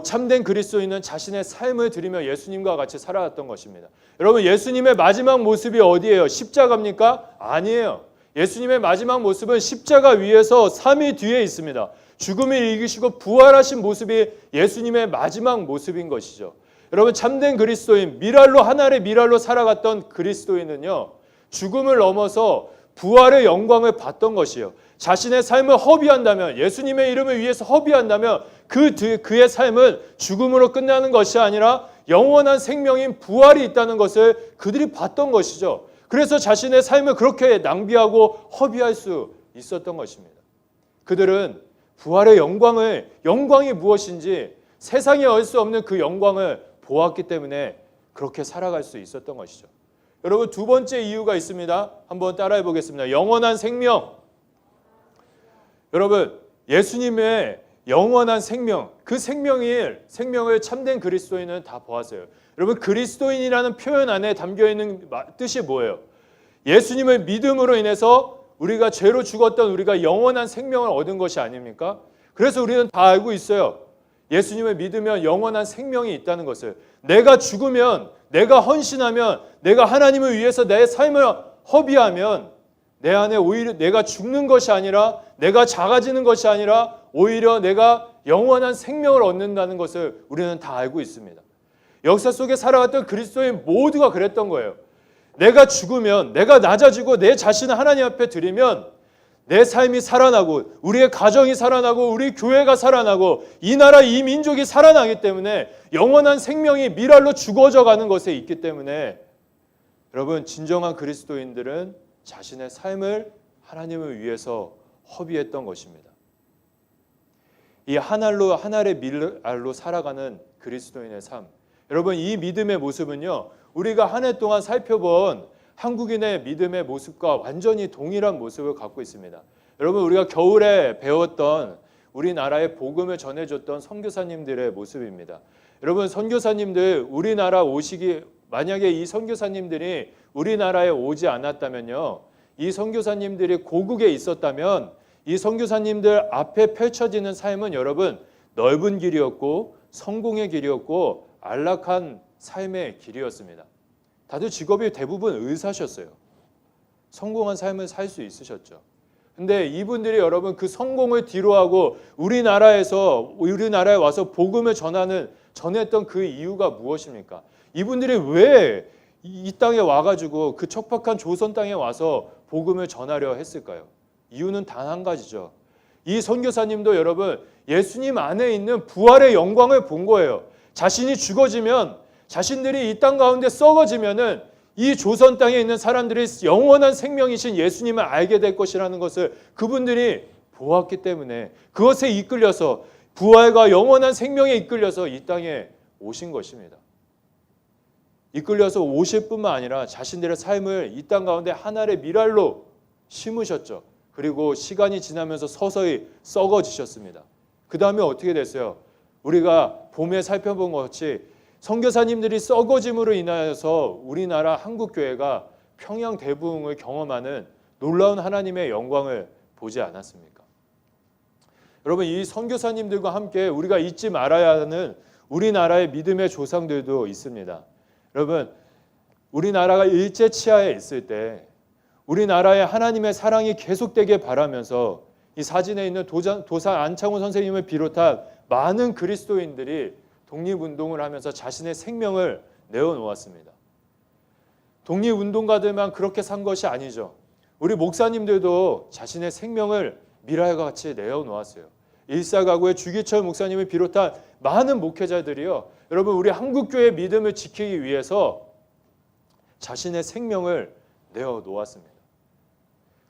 참된 그리스도인은 자신의 삶을 드리며 예수님과 같이 살아갔던 것입니다. 여러분 예수님의 마지막 모습이 어디예요? 십자가입니까? 아니에요. 예수님의 마지막 모습은 십자가 위에서 3일 뒤에 있습니다. 죽음을 이기시고 부활하신 모습이 예수님의 마지막 모습인 것이죠. 여러분 참된 그리스도인, 하나의 미랄로 살아갔던 그리스도인은요, 죽음을 넘어서 부활의 영광을 받던 것이에요. 자신의 삶을 허비한다면, 예수님의 이름을 위해서 허비한다면 그의 삶은 죽음으로 끝나는 것이 아니라 영원한 생명인 부활이 있다는 것을 그들이 봤던 것이죠. 그래서 자신의 삶을 그렇게 낭비하고 허비할 수 있었던 것입니다. 그들은 부활의 영광이 무엇인지 세상에 얻을 수 없는 그 영광을 보았기 때문에 그렇게 살아갈 수 있었던 것이죠. 여러분 두 번째 이유가 있습니다. 한번 따라해 보겠습니다. 영원한 생명. 여러분 예수님의 영원한 생명, 그 생명을 참된 그리스도인은 다 보았어요. 여러분 그리스도인이라는 표현 안에 담겨있는 뜻이 뭐예요? 예수님을 믿음으로 인해서 우리가 죄로 죽었던 우리가 영원한 생명을 얻은 것이 아닙니까? 그래서 우리는 다 알고 있어요. 예수님을 믿으면 영원한 생명이 있다는 것을. 내가 죽으면, 내가 헌신하면, 내가 하나님을 위해서 내 삶을 허비하면 내 안에 오히려 내가 죽는 것이 아니라, 내가 작아지는 것이 아니라 오히려 내가 영원한 생명을 얻는다는 것을 우리는 다 알고 있습니다. 역사 속에 살아갔던 그리스도인 모두가 그랬던 거예요. 내가 죽으면, 내가 낮아지고 내 자신을 하나님 앞에 드리면 내 삶이 살아나고 우리의 가정이 살아나고 우리 교회가 살아나고 이 나라 이 민족이 살아나기 때문에 영원한 생명이 미랄로 죽어져 가는 것에 있기 때문에 여러분 진정한 그리스도인들은 자신의 삶을 하나님을 위해서 허비했던 것입니다. 이 하늘의 미랄로 살아가는 그리스도인의 삶. 여러분 이 믿음의 모습은요, 우리가 한 해 동안 살펴본 한국인의 믿음의 모습과 완전히 동일한 모습을 갖고 있습니다. 여러분 우리가 겨울에 배웠던 우리나라의 복음을 전해줬던 선교사님들의 모습입니다. 여러분 선교사님들 우리나라 만약에 이 선교사님들이 우리나라에 오지 않았다면요, 이 선교사님들이 고국에 있었다면 이 선교사님들 앞에 펼쳐지는 삶은 여러분 넓은 길이었고 성공의 길이었고 안락한 삶의 길이었습니다. 다들 직업이 대부분 의사셨어요. 성공한 삶을 살 수 있으셨죠. 근데 이분들이 여러분 그 성공을 뒤로하고 우리나라에 와서 복음을 전했던 그 이유가 무엇입니까? 이분들이 왜 이 땅에 와가지고 그 척박한 조선 땅에 와서 복음을 전하려 했을까요? 이유는 단 한 가지죠. 이 선교사님도 여러분 예수님 안에 있는 부활의 영광을 본 거예요. 자신이 죽어지면, 자신들이 이 땅 가운데 썩어지면은 이 조선 땅에 있는 사람들이 영원한 생명이신 예수님을 알게 될 것이라는 것을 그분들이 보았기 때문에 그것에 이끌려서 부활과 영원한 생명에 이끌려서 이 땅에 오신 것입니다. 이끌려서 오실 뿐만 아니라 자신들의 삶을 이 땅 가운데 하늘의 미랄로 심으셨죠. 그리고 시간이 지나면서 서서히 썩어지셨습니다. 그 다음에 어떻게 됐어요? 우리가 봄에 살펴본 것 같이 선교사님들이 썩어짐으로 인하여서 우리나라 한국교회가 평양 대부흥을 경험하는 놀라운 하나님의 영광을 보지 않았습니까? 여러분 이 선교사님들과 함께 우리가 잊지 말아야 하는 우리나라의 믿음의 조상들도 있습니다. 여러분 우리나라가 일제치하에 있을 때 우리나라에 하나님의 사랑이 계속되게 바라면서 이 사진에 있는 도사 안창호 선생님을 비롯한 많은 그리스도인들이 독립운동을 하면서 자신의 생명을 내어놓았습니다. 독립운동가들만 그렇게 산 것이 아니죠. 우리 목사님들도 자신의 생명을 미라와 같이 내어놓았어요. 일사가구의 주기철 목사님을 비롯한 많은 목회자들이요. 여러분 우리 한국교회의 믿음을 지키기 위해서 자신의 생명을 내어놓았습니다.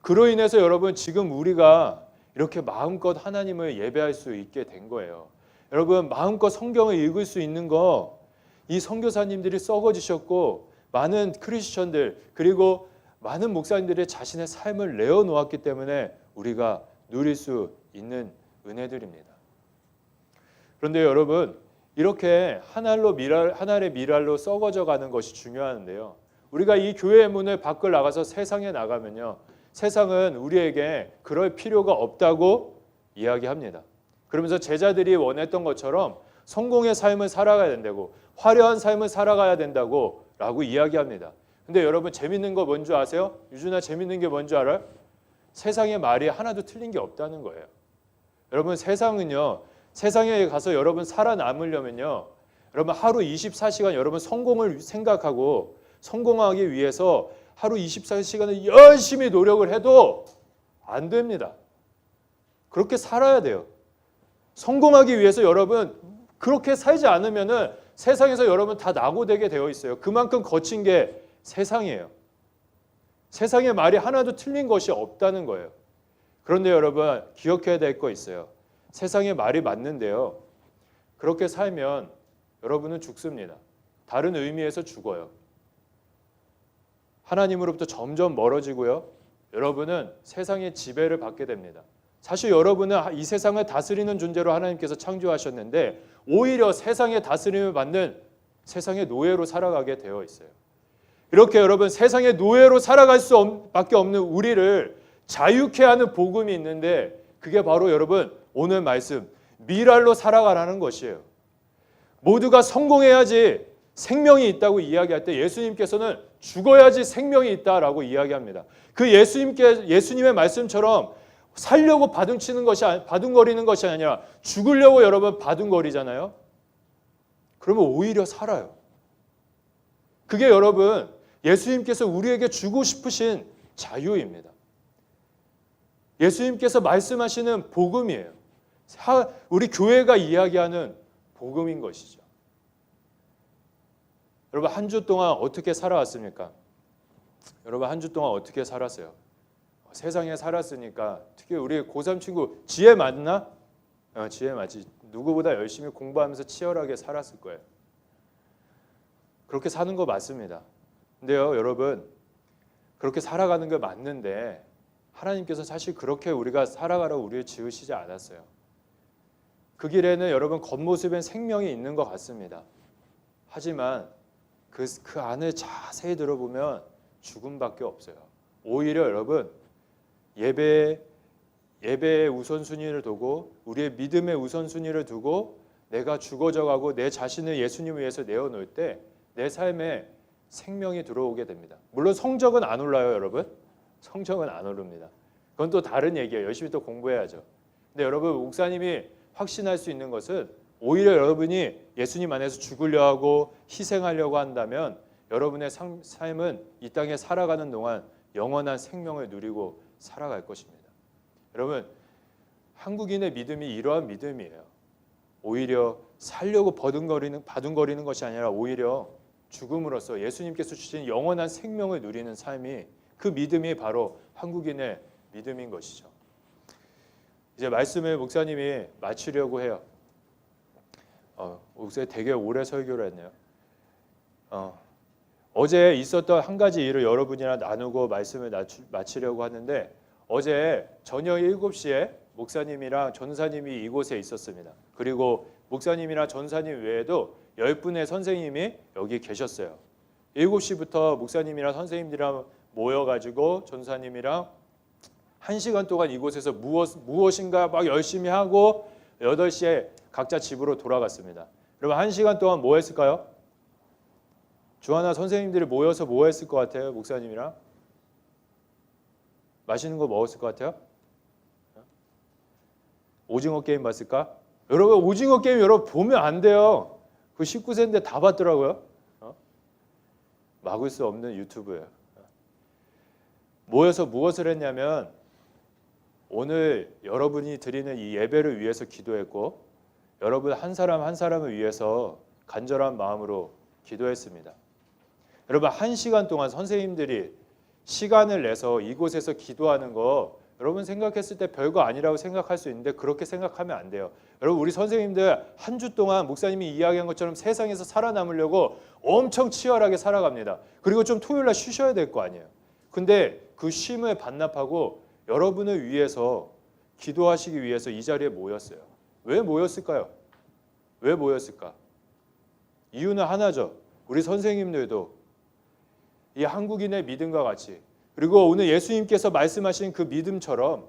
그로 인해서 여러분 지금 우리가 이렇게 마음껏 하나님을 예배할 수 있게 된 거예요. 여러분 마음껏 성경을 읽을 수 있는 거 이 선교사님들이 썩어지셨고 많은 크리스천들 그리고 많은 목사님들이 자신의 삶을 내어놓았기 때문에 우리가 누릴 수 있는 은혜들입니다. 그런데 여러분 이렇게 하나의 미랄로 썩어져 가는 것이 중요한데요. 우리가 이 교회의 문을 밖을 나가서 세상에 나가면요. 세상은 우리에게 그럴 필요가 없다고 이야기합니다. 그러면서 제자들이 원했던 것처럼 성공의 삶을 살아가야 된다고 화려한 삶을 살아가야 된다고 라고 이야기합니다. 근데 여러분 재밌는 거 뭔지 아세요? 유준아 재밌는 게 뭔지 알아요? 세상의 말이 하나도 틀린 게 없다는 거예요. 여러분 세상은요. 세상에 가서 여러분 살아남으려면요. 여러분 하루 24시간 여러분 성공을 생각하고 성공하기 위해서 하루 24시간을 열심히 노력을 해도 안 됩니다. 그렇게 살아야 돼요. 성공하기 위해서 여러분 그렇게 살지 않으면은 세상에서 여러분 다 낙오되게 되어 있어요. 그만큼 거친 게 세상이에요. 세상의 말이 하나도 틀린 것이 없다는 거예요. 그런데 여러분 기억해야 될 거 있어요. 세상의 말이 맞는데요. 그렇게 살면 여러분은 죽습니다. 다른 의미에서 죽어요. 하나님으로부터 점점 멀어지고요. 여러분은 세상의 지배를 받게 됩니다. 사실 여러분은 이 세상을 다스리는 존재로 하나님께서 창조하셨는데 오히려 세상의 다스림을 받는 세상의 노예로 살아가게 되어 있어요. 이렇게 여러분 세상의 노예로 살아갈 수밖에 없는 우리를 자유케 하는 복음이 있는데 그게 바로 여러분 오늘 말씀 미랄로 살아가라는 것이에요. 모두가 성공해야지 생명이 있다고 이야기할 때 예수님께서는 죽어야지 생명이 있다라고 이야기합니다. 그 예수님의 말씀처럼 살려고 바둥거리는 것이 아니라 죽으려고 여러분 바둥거리잖아요. 그러면 오히려 살아요. 그게 여러분 예수님께서 우리에게 주고 싶으신 자유입니다. 예수님께서 말씀하시는 복음이에요. 우리 교회가 이야기하는 복음인 것이죠. 여러분 한 주 동안 어떻게 살아왔습니까? 여러분 한 주 동안 어떻게 살았어요? 세상에 살았으니까 특히 우리 고3 친구 지혜 맞나? 지혜 맞지. 누구보다 열심히 공부하면서 치열하게 살았을 거예요. 그렇게 사는 거 맞습니다. 근데요 여러분 그렇게 살아가는 게 맞는데 하나님께서 사실 그렇게 우리가 살아가라고 우리를 지으시지 않았어요. 그 길에는 여러분 겉모습엔 생명이 있는 것 같습니다. 하지만 그 안을 자세히 들어보면 죽음밖에 없어요. 오히려 여러분 예배의 우선순위를 두고 우리의 믿음의 우선순위를 두고 내가 죽어져 가고 내 자신을 예수님을 위해서 내어놓을 때 내 삶에 생명이 들어오게 됩니다. 물론 성적은 안 올라요 여러분. 성적은 안 오릅니다. 그건 또 다른 얘기예요. 열심히 또 공부해야죠. 근데 여러분 목사님이 확신할 수 있는 것은 오히려 여러분이 예수님 안에서 죽으려 하고 희생하려고 한다면 여러분의 삶은 이 땅에 살아가는 동안 영원한 생명을 누리고 살아갈 것입니다. 여러분 한국인의 믿음이 이러한 믿음이에요. 오히려 살려고 바둥거리는 것이 아니라 오히려 죽음으로써 예수님께서 주신 영원한 생명을 누리는 삶이 그 믿음이 바로 한국인의 믿음인 것이죠. 이제 말씀을 목사님이 마치려고 해요. 목사님 되게 오래 설교를 했네요. 어제 있었던 한 가지 일을 여러분이랑 나누고 말씀을 마치려고 하는데 어제 저녁 7시에 목사님이랑 전사님이 이곳에 있었습니다. 그리고 목사님이랑 전사님 외에도 10분의 선생님이 여기 계셨어요. 7시부터 목사님이랑 선생님들이랑 모여가지고 전사님이랑 1시간 동안 이곳에서 무엇인가 막 열심히 하고 8시에 각자 집으로 돌아갔습니다. 여러분 1시간 동안 뭐 했을까요? 주하나 선생님들이 모여서 뭐 했을 것 같아요? 목사님이랑? 맛있는 거 먹었을 것 같아요? 오징어 게임 봤을까? 여러분 오징어 게임 여러분 보면 안 돼요. 그 19세인데 다 봤더라고요. 막을 수 없는 유튜브예요. 모여서 무엇을 했냐면 오늘 여러분이 드리는 이 예배를 위해서 기도했고 여러분 한 사람 한 사람을 위해서 간절한 마음으로 기도했습니다. 여러분 1시간 동안 선생님들이 시간을 내서 이곳에서 기도하는 거 여러분 생각했을 때 별거 아니라고 생각할 수 있는데 그렇게 생각하면 안 돼요. 여러분 우리 선생님들 한 주 동안 목사님이 이야기한 것처럼 세상에서 살아남으려고 엄청 치열하게 살아갑니다. 그리고 좀 토요일날 쉬셔야 될 거 아니에요. 근데 그 쉼을 반납하고 여러분을 위해서 기도하시기 위해서 이 자리에 모였어요. 왜 모였을까요? 왜 모였을까? 이유는 하나죠. 우리 선생님들도 이 한국인의 믿음과 같이 그리고 오늘 예수님께서 말씀하신 그 믿음처럼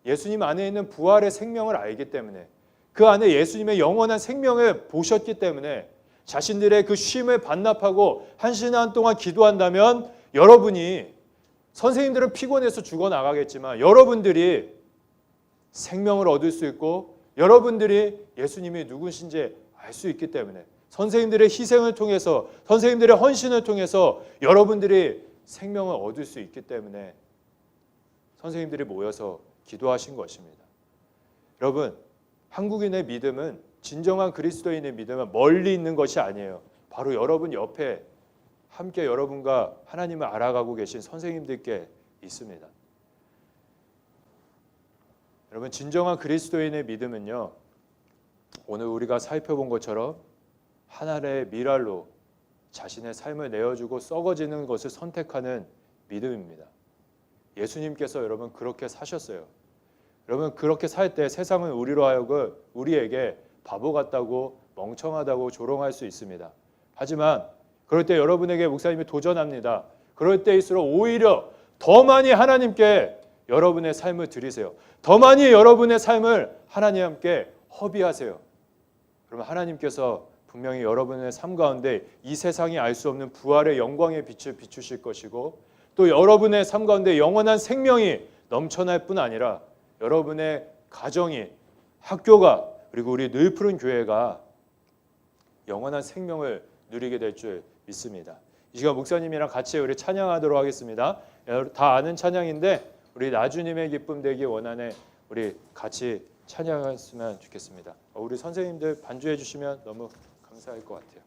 예수님 안에 있는 부활의 생명을 알기 때문에 그 안에 예수님의 영원한 생명을 보셨기 때문에 자신들의 그 쉼을 반납하고 1시간 동안 기도한다면 여러분이 선생님들은 피곤해서 죽어나가겠지만 여러분들이 생명을 얻을 수 있고 여러분들이 예수님이 누구신지 알 수 있기 때문에 선생님들의 희생을 통해서 선생님들의 헌신을 통해서 여러분들이 생명을 얻을 수 있기 때문에 선생님들이 모여서 기도하신 것입니다. 여러분 한국인의 믿음은 진정한 그리스도인의 믿음은 멀리 있는 것이 아니에요. 바로 여러분 옆에 함께 여러분과 하나님을 알아가고 계신 선생님들께 있습니다. 여러분 진정한 그리스도인의 믿음은요. 오늘 우리가 살펴본 것처럼 하나의 미랄로 자신의 삶을 내어주고 썩어지는 것을 선택하는 믿음입니다. 예수님께서 여러분 그렇게 사셨어요. 여러분 그렇게 살 때 세상은 우리로 하여금 우리에게 바보 같다고 멍청하다고 조롱할 수 있습니다. 하지만 그럴 때 여러분에게 목사님이 도전합니다. 그럴 때일수록 오히려 더 많이 하나님께 여러분의 삶을 드리세요. 더 많이 여러분의 삶을 하나님께 허비하세요. 그러면 하나님께서 분명히 여러분의 삶 가운데 이 세상이 알 수 없는 부활의 영광의 빛을 비추실 것이고 또 여러분의 삶 가운데 영원한 생명이 넘쳐날 뿐 아니라 여러분의 가정이 학교가 그리고 우리 늘푸른 교회가 영원한 생명을 누리게 될 줄 믿습니다. 이 시간 목사님이랑 같이 우리 찬양하도록 하겠습니다. 다 아는 찬양인데 우리 나주님의 기쁨 되기 원하네 우리 같이 찬양했으면 좋겠습니다. 우리 선생님들 반주해 주시면 너무 감사할 것 같아요.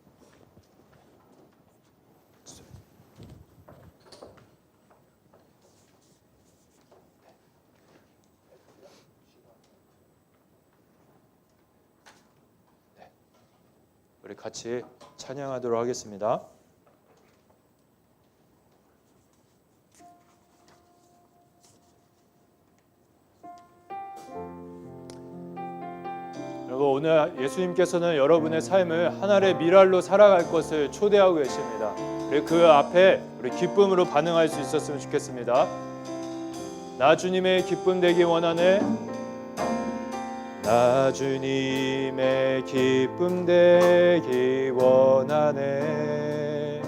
네. 우리 같이 찬양하도록 하겠습니다. 오늘 예수님께서는 여러분의 삶을 하나의 미랄로 살아갈 것을 초대하고 계십니다. 그 앞에 우리 기쁨으로 반응할 수 있었으면 좋겠습니다. 나 주님의 기쁨 되기 원하네. 나 주님의 기쁨 되기 원하네.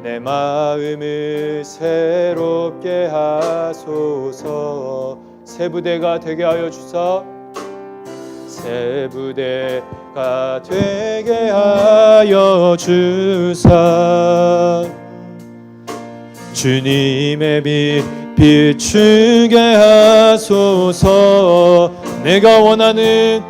내 마음을 새롭게 하소서. 새 부대가 되게 하여 주사. 새 부대가 되게 하여 주사. 주님의 빛 비추게 하소서. 내가 원하는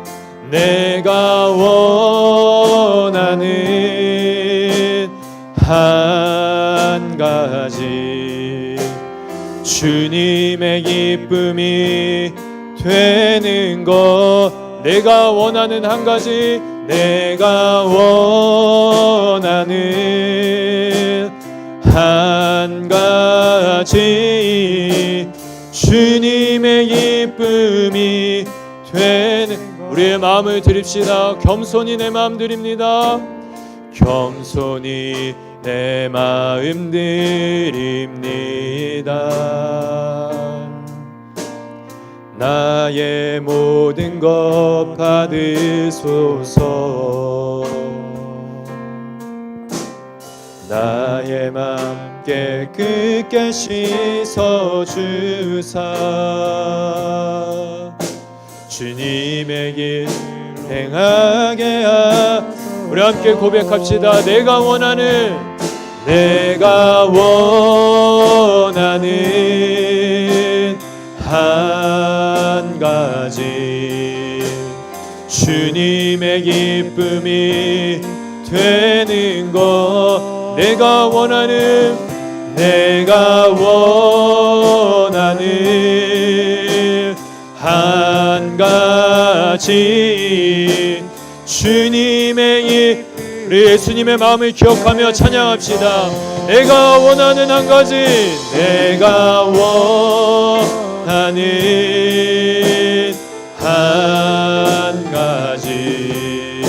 한 가지 주님의 기쁨이 되는 것. 내가 원하는 한 가지. 내가 원하는 한 가지 주님의 기쁨이 되는. 우리의 마음을 드립시다. 겸손히 내 마음 드립니다. 겸손히 내 마음 드립니다. 나의 모든 것 받으소서. 나의 맘 깨끗게 씻어주사. 주님의 길 행하게 우리 함께 고백합시다. 내가 원하는 한 가지 주님의 기쁨이 되는 것 내가 원하는 한 가지 주님의 우리 예수님의 마음을 기억하며 찬양합시다. 내가 원하는 한 가지 내가 원하는 한 가지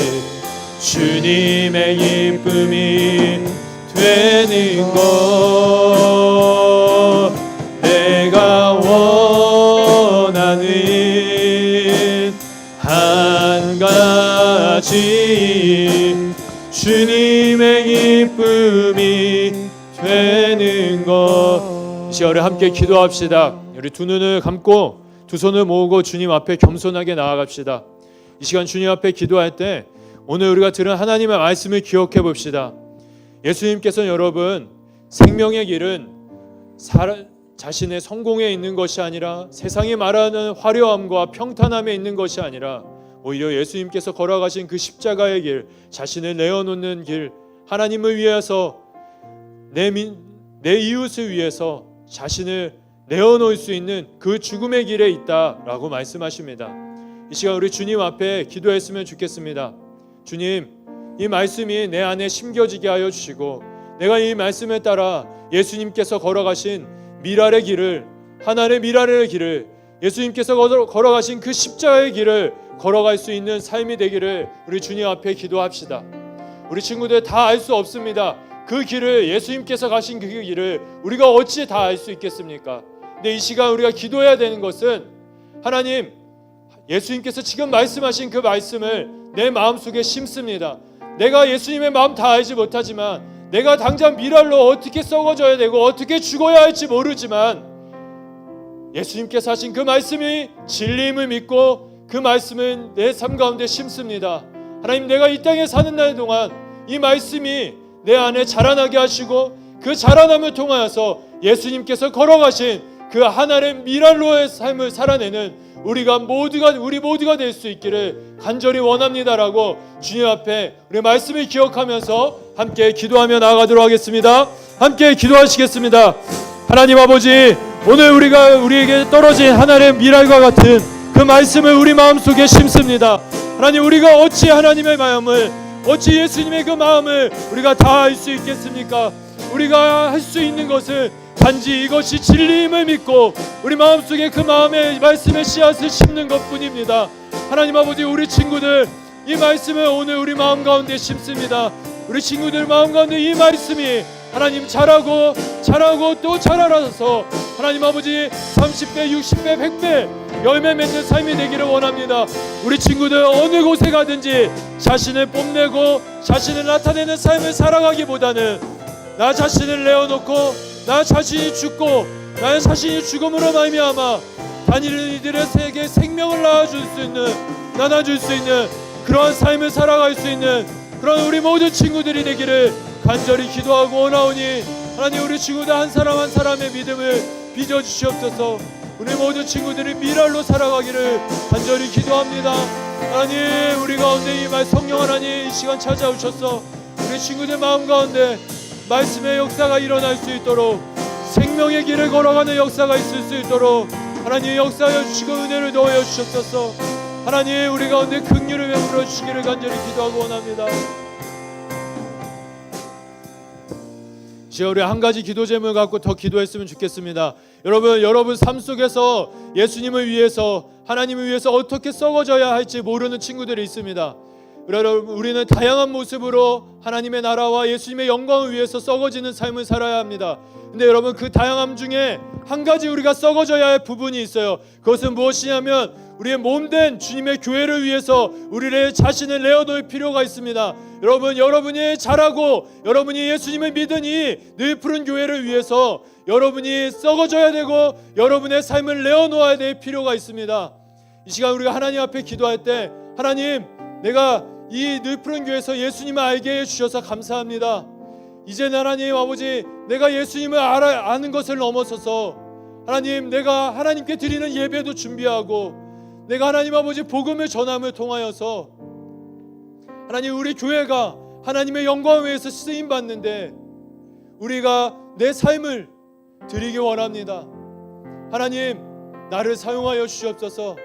주님의 기쁨이 되는 것 내가 원하는 한 가지 주님의 기쁨이 되는 것. 이 시간에 함께 기도합시다. 우리 두 눈을 감고 두 손을 모으고 주님 앞에 겸손하게 나아갑시다. 이 시간 주님 앞에 기도할 때 오늘 우리가 들은 하나님의 말씀을 기억해 봅시다. 예수님께서는 여러분 생명의 길은 자신의 성공에 있는 것이 아니라 세상이 말하는 화려함과 평탄함에 있는 것이 아니라 오히려 예수님께서 걸어가신 그 십자가의 길, 자신을 내어놓는 길, 하나님을 위해서 내 이웃을 위해서 자신을 내어놓을 수 있는 그 죽음의 길에 있다라고 말씀하십니다. 이 시간 우리 주님 앞에 기도했으면 좋겠습니다. 주님, 이 말씀이 내 안에 심겨지게 하여 주시고 내가 이 말씀에 따라 예수님께서 걸어가신 미랄의 길을, 하나님의 미랄의 길을, 예수님께서 걸어가신 그 십자가의 길을 걸어갈 수 있는 삶이 되기를 우리 주님 앞에 기도합시다. 우리 친구들 다 알 수 없습니다. 그 길을, 예수님께서 가신 그 길을 우리가 어찌 다 알 수 있겠습니까? 근데 이 시간 우리가 기도해야 되는 것은 하나님, 예수님께서 지금 말씀하신 그 말씀을 내 마음속에 심습니다. 내가 예수님의 마음 다 알지 못하지만 내가 당장 미랄로 어떻게 썩어져야 되고 어떻게 죽어야 할지 모르지만 예수님께서 하신 그 말씀이 진리임을 믿고 그 말씀은 내 삶 가운데 심습니다. 하나님, 내가 이 땅에 사는 날 동안 이 말씀이 내 안에 자라나게 하시고 그 자라남을 통하여서 예수님께서 걸어가신 그 하나님의 미랄로의 삶을 살아내는 우리 모두가 될 수 있기를 간절히 원합니다라고 주님 앞에 우리 말씀을 기억하면서 함께 기도하며 나아가도록 하겠습니다. 함께 기도하시겠습니다. 하나님 아버지, 오늘 우리에게 떨어진 하나님의 미랄과 같은 그 말씀을 우리 마음속에 심습니다. 하나님, 우리가 어찌 하나님의 마음을, 어찌 예수님의 그 마음을 우리가 다 알 수 있겠습니까? 우리가 할 수 있는 것은 단지 이것이 진리임을 믿고 우리 마음속에 그 마음의 말씀의 씨앗을 심는 것뿐입니다. 하나님 아버지, 우리 친구들 이 말씀을 오늘 우리 마음 가운데 심습니다. 우리 친구들 마음 가운데 이 말씀이 하나님 자라고 또 자라서 하나님 아버지 30배, 60배, 100배 열매 맺는 삶이 되기를 원합니다. 우리 친구들 어느 곳에 가든지 자신을 뽐내고 자신을 나타내는 삶을 살아가기보다는 나 자신을 내어놓고 나 자신이 죽고 나의 자신이 죽음으로 말미암아 다니는 이들의 세계에 생명을 나눠줄 수 있는 그러한 삶을 살아갈 수 있는 그런 우리 모든 친구들이 되기를 간절히 기도하고 원하오니 하나님, 우리 친구들 한 사람 한 사람의 믿음을 빚어주시옵소서. 우리 모든 친구들이 미랄로 살아가기를 간절히 기도합니다. 하나님, 우리 가운데 이 성령 하나님 이 시간 찾아오셔서 우리 친구들 마음 가운데 말씀의 역사가 일어날 수 있도록, 생명의 길을 걸어가는 역사가 있을 수 있도록 하나님 역사하여 주시고 은혜를 더하여 주셨소서. 하나님, 우리 가운데 긍휼을 베풀어 주시기를 간절히 기도하고 원합니다. 우리 한 가지 기도 제목을 갖고 더 기도했으면 좋겠습니다. 여러분 삶 속에서 예수님을 위해서, 하나님을 위해서 어떻게 썩어져야 할지 모르는 친구들이 있습니다. 우리는 다양한 모습으로 하나님의 나라와 예수님의 영광을 위해서 썩어지는 삶을 살아야 합니다. 근데 여러분, 그 다양함 중에 한 가지 우리가 썩어져야 할 부분이 있어요. 그것은 무엇이냐면 우리의 몸된 주님의 교회를 위해서 우리의 자신을 내어놓을 필요가 있습니다. 여러분이 자라고 여러분이 예수님을 믿으니 늘 푸른 교회를 위해서 여러분이 썩어져야 되고 여러분의 삶을 내어놓아야 될 필요가 있습니다. 이 시간 우리가 하나님 앞에 기도할 때 하나님, 내가 이 늘푸른 교회에서 예수님을 알게 해주셔서 감사합니다. 이제는 하나님 아버지, 내가 예수님을 아는 것을 넘어서서 하나님, 내가 하나님께 드리는 예배도 준비하고 내가 하나님 아버지 복음을 전함을 통하여서 하나님, 우리 교회가 하나님의 영광을 위해서 쓰임 받는데 우리가 내 삶을 드리기 원합니다. 하나님, 나를 사용하여 주시옵소서.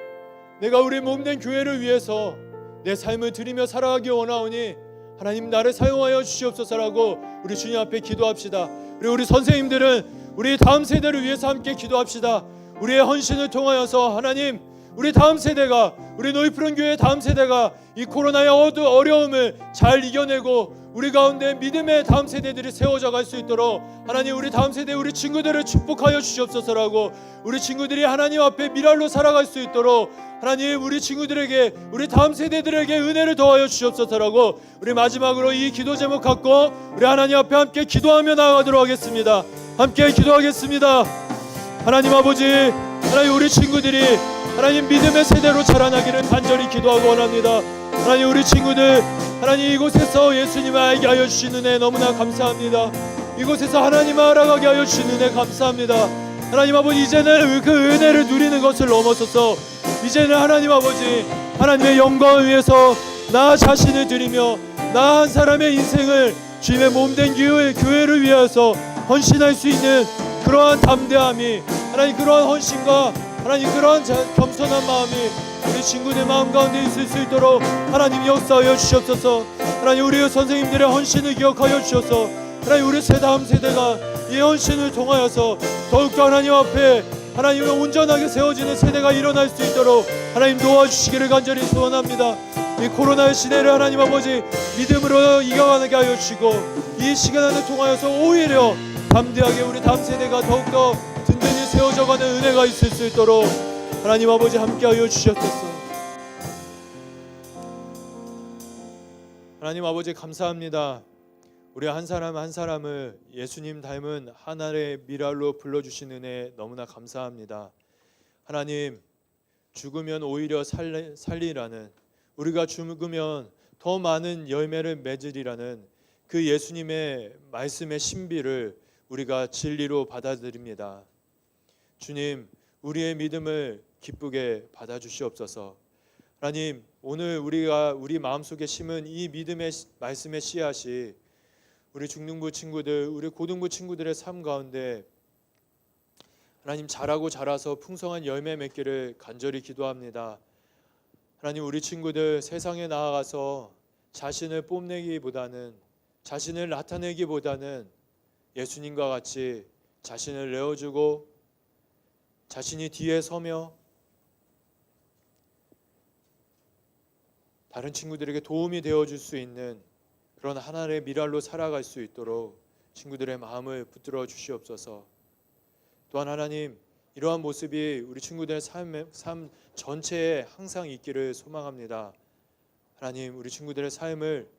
내가 우리 몸된 교회를 위해서 내 삶을 드리며 살아가기 원하오니 하나님, 나를 사용하여 주시옵소서라고 우리 주님 앞에 기도합시다. 그리고 우리 선생님들은 우리 다음 세대를 위해서 함께 기도합시다. 우리의 헌신을 통하여서 하나님, 우리 다음 세대가, 우리 노이푸른 교회의 다음 세대가 이 코로나의 어려움을 잘 이겨내고 우리 가운데 믿음의 다음 세대들이 세워져 갈 수 있도록 하나님, 우리 다음 세대 우리 친구들을 축복하여 주시옵소서라고, 우리 친구들이 하나님 앞에 미랄로 살아갈 수 있도록 하나님, 우리 친구들에게, 우리 다음 세대들에게 은혜를 더하여 주시옵소서라고, 우리 마지막으로 이 기도 제목 갖고 우리 하나님 앞에 함께 기도하며 나아가도록 하겠습니다. 함께 기도하겠습니다. 하나님 아버지, 하나님, 우리 친구들이 하나님 믿음의 세대로 자라나기를 간절히 기도하고 원합니다. 하나님, 우리 친구들 하나님 이곳에서 예수님을 알게 하여 주신 은혜 너무나 감사합니다. 이곳에서 하나님을 알아가게 하여 주신 은혜 감사합니다. 하나님 아버지, 이제는 그 은혜를 누리는 것을 넘어서서 이제는 하나님 아버지, 하나님의 영광을 위해서 나 자신을 드리며 나 한 사람의 인생을 주님의 몸된 교회를 위해서 헌신할 수 있는 그러한 담대함이, 하나님 그러한 헌신과 하나님 그러한 겸손한 마음이 우리 친구들 마음 가운데 있을 수 있도록 하나님 역사하여 주시옵소서. 하나님, 우리 선생님들의 헌신을 기억하여 주셔서 하나님, 우리 다음 세대가 이 헌신을 통하여서 더욱더 하나님 앞에 하나님의 온전하게 세워지는 세대가 일어날 수 있도록 하나님 도와주시기를 간절히 소원합니다. 이 코로나의 시대를 하나님 아버지 믿음으로 이겨가게 하여 주시고 이 시간을 통하여서 오히려 담대하게 우리 다음 세대가 더욱더 든든히 세워져가는 은혜가 있을 수 있도록 하나님 아버지 함께하여 주시옵소서. 하나님 아버지 감사합니다. 우리 한 사람 한 사람을 예수님 닮은 하나의 미랄로 불러주신 은혜 너무나 감사합니다. 하나님, 죽으면 오히려 살리라는, 우리가 죽으면 더 많은 열매를 맺으리라는 그 예수님의 말씀의 신비를 우리가 진리로 받아들입니다. 주님, 우리의 믿음을 기쁘게 받아주시옵소서. 하나님, 오늘 우리가 우리 마음속에 심은 이 믿음의 말씀의 씨앗이 우리 중등부 친구들, 우리 고등부 친구들의 삶 가운데 하나님 자라고 자라서 풍성한 열매 맺기를 간절히 기도합니다. 하나님, 우리 친구들 세상에 나아가서 자신을 뽐내기보다는, 자신을 나타내기보다는 예수님과 같이 자신을 내어주고 자신이 뒤에 서며 다른 친구들에게 도움이 되어줄 수 있는 그런 하나의 미랄로 살아갈 수 있도록 친구들의 마음을 붙들어 주시옵소서. 또한 하나님, 이러한 모습이 우리 친구들의 삶 전체에 항상 있기를 소망합니다. 하나님, 우리 친구들의 삶을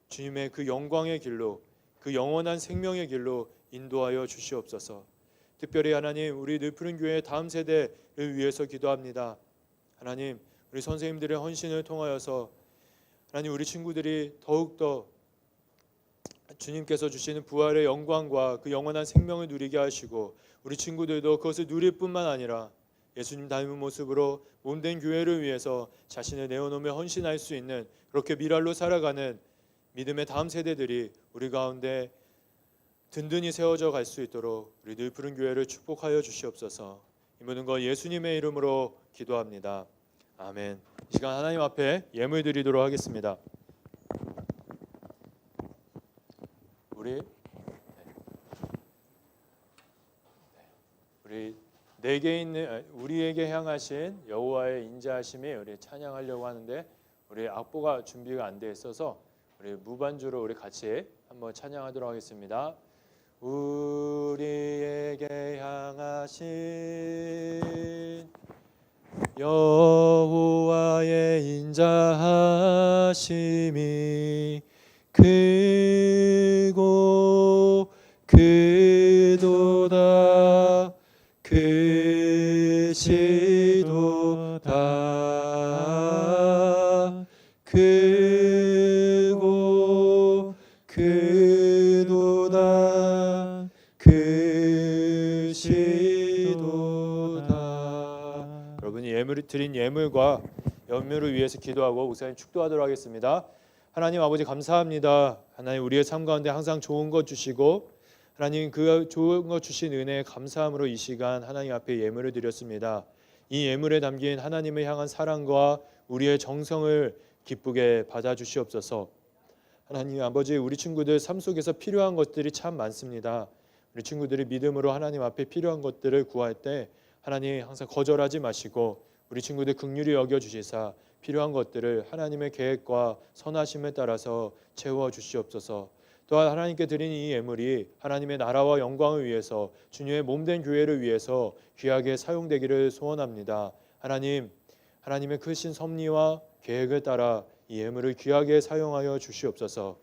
주님의 그 영광의 길로, 그 영원한 생명의 길로 인도하여 주시옵소서. 특별히 하나님, 우리 늘푸른 교회의 다음 세대를 위해서 기도합니다. 하나님, 우리 선생님들의 헌신을 통하여서 하나님, 우리 친구들이 더욱더 주님께서 주시는 부활의 영광과 그 영원한 생명을 누리게 하시고 우리 친구들도 그것을 누릴 뿐만 아니라 예수님 닮은 모습으로 몸된 교회를 위해서 자신을 내어놓으며 헌신할 수 있는 그렇게 미랄로 살아가는 믿음의 다음 세대들이 우리 가운데 든든히 세워져 갈 수 있도록 우리 늘푸른 교회를 축복하여 주시옵소서. 이 모든 것 예수님의 이름으로 기도합니다. 아멘. 이 시간 하나님 앞에 예물 드리도록 하겠습니다. 우리 내게 있는 우리에게 향하신 여호와의 인자하심이 우리 찬양하려고 하는데 우리 악보가 준비가 안 돼 있어서 우리 무반주로 우리 같이 한번 찬양하도록 하겠습니다. 우리에게 향하신 여호와의 인자하심이 크고 크도다 크시도다 크고 크도다 크시도다. 여러분이 드린 예물과 연물을 위해서 기도하고 목사님 축도하도록 하겠습니다. 하나님 아버지 감사합니다. 하나님 우리의 삶 가운데 항상 좋은 것 주시고 하나님 그 좋은 것 주신 은혜에 감사함으로 이 시간 하나님 앞에 예물을 드렸습니다. 이 예물에 담긴 하나님을 향한 사랑과 우리의 정성을 기쁘게 받아주시옵소서. 하나님 아버지 우리 친구들 삶 속에서 필요한 것들이 참 많습니다. 우리 친구들이 믿음으로 하나님 앞에 필요한 것들을 구할 때 하나님 항상 거절하지 마시고 우리 친구들 긍휼히 여겨주시사 필요한 것들을 하나님의 계획과 선하심에 따라서 채워 주시옵소서. 또한 하나님께 드린 이 예물이 하나님의 나라와 영광을 위해서 주님의 몸된 교회를 위해서 귀하게 사용되기를 소원합니다. 하나님의 크신 섭리와 계획을 따라 이 예물을 귀하게 사용하여 주시옵소서.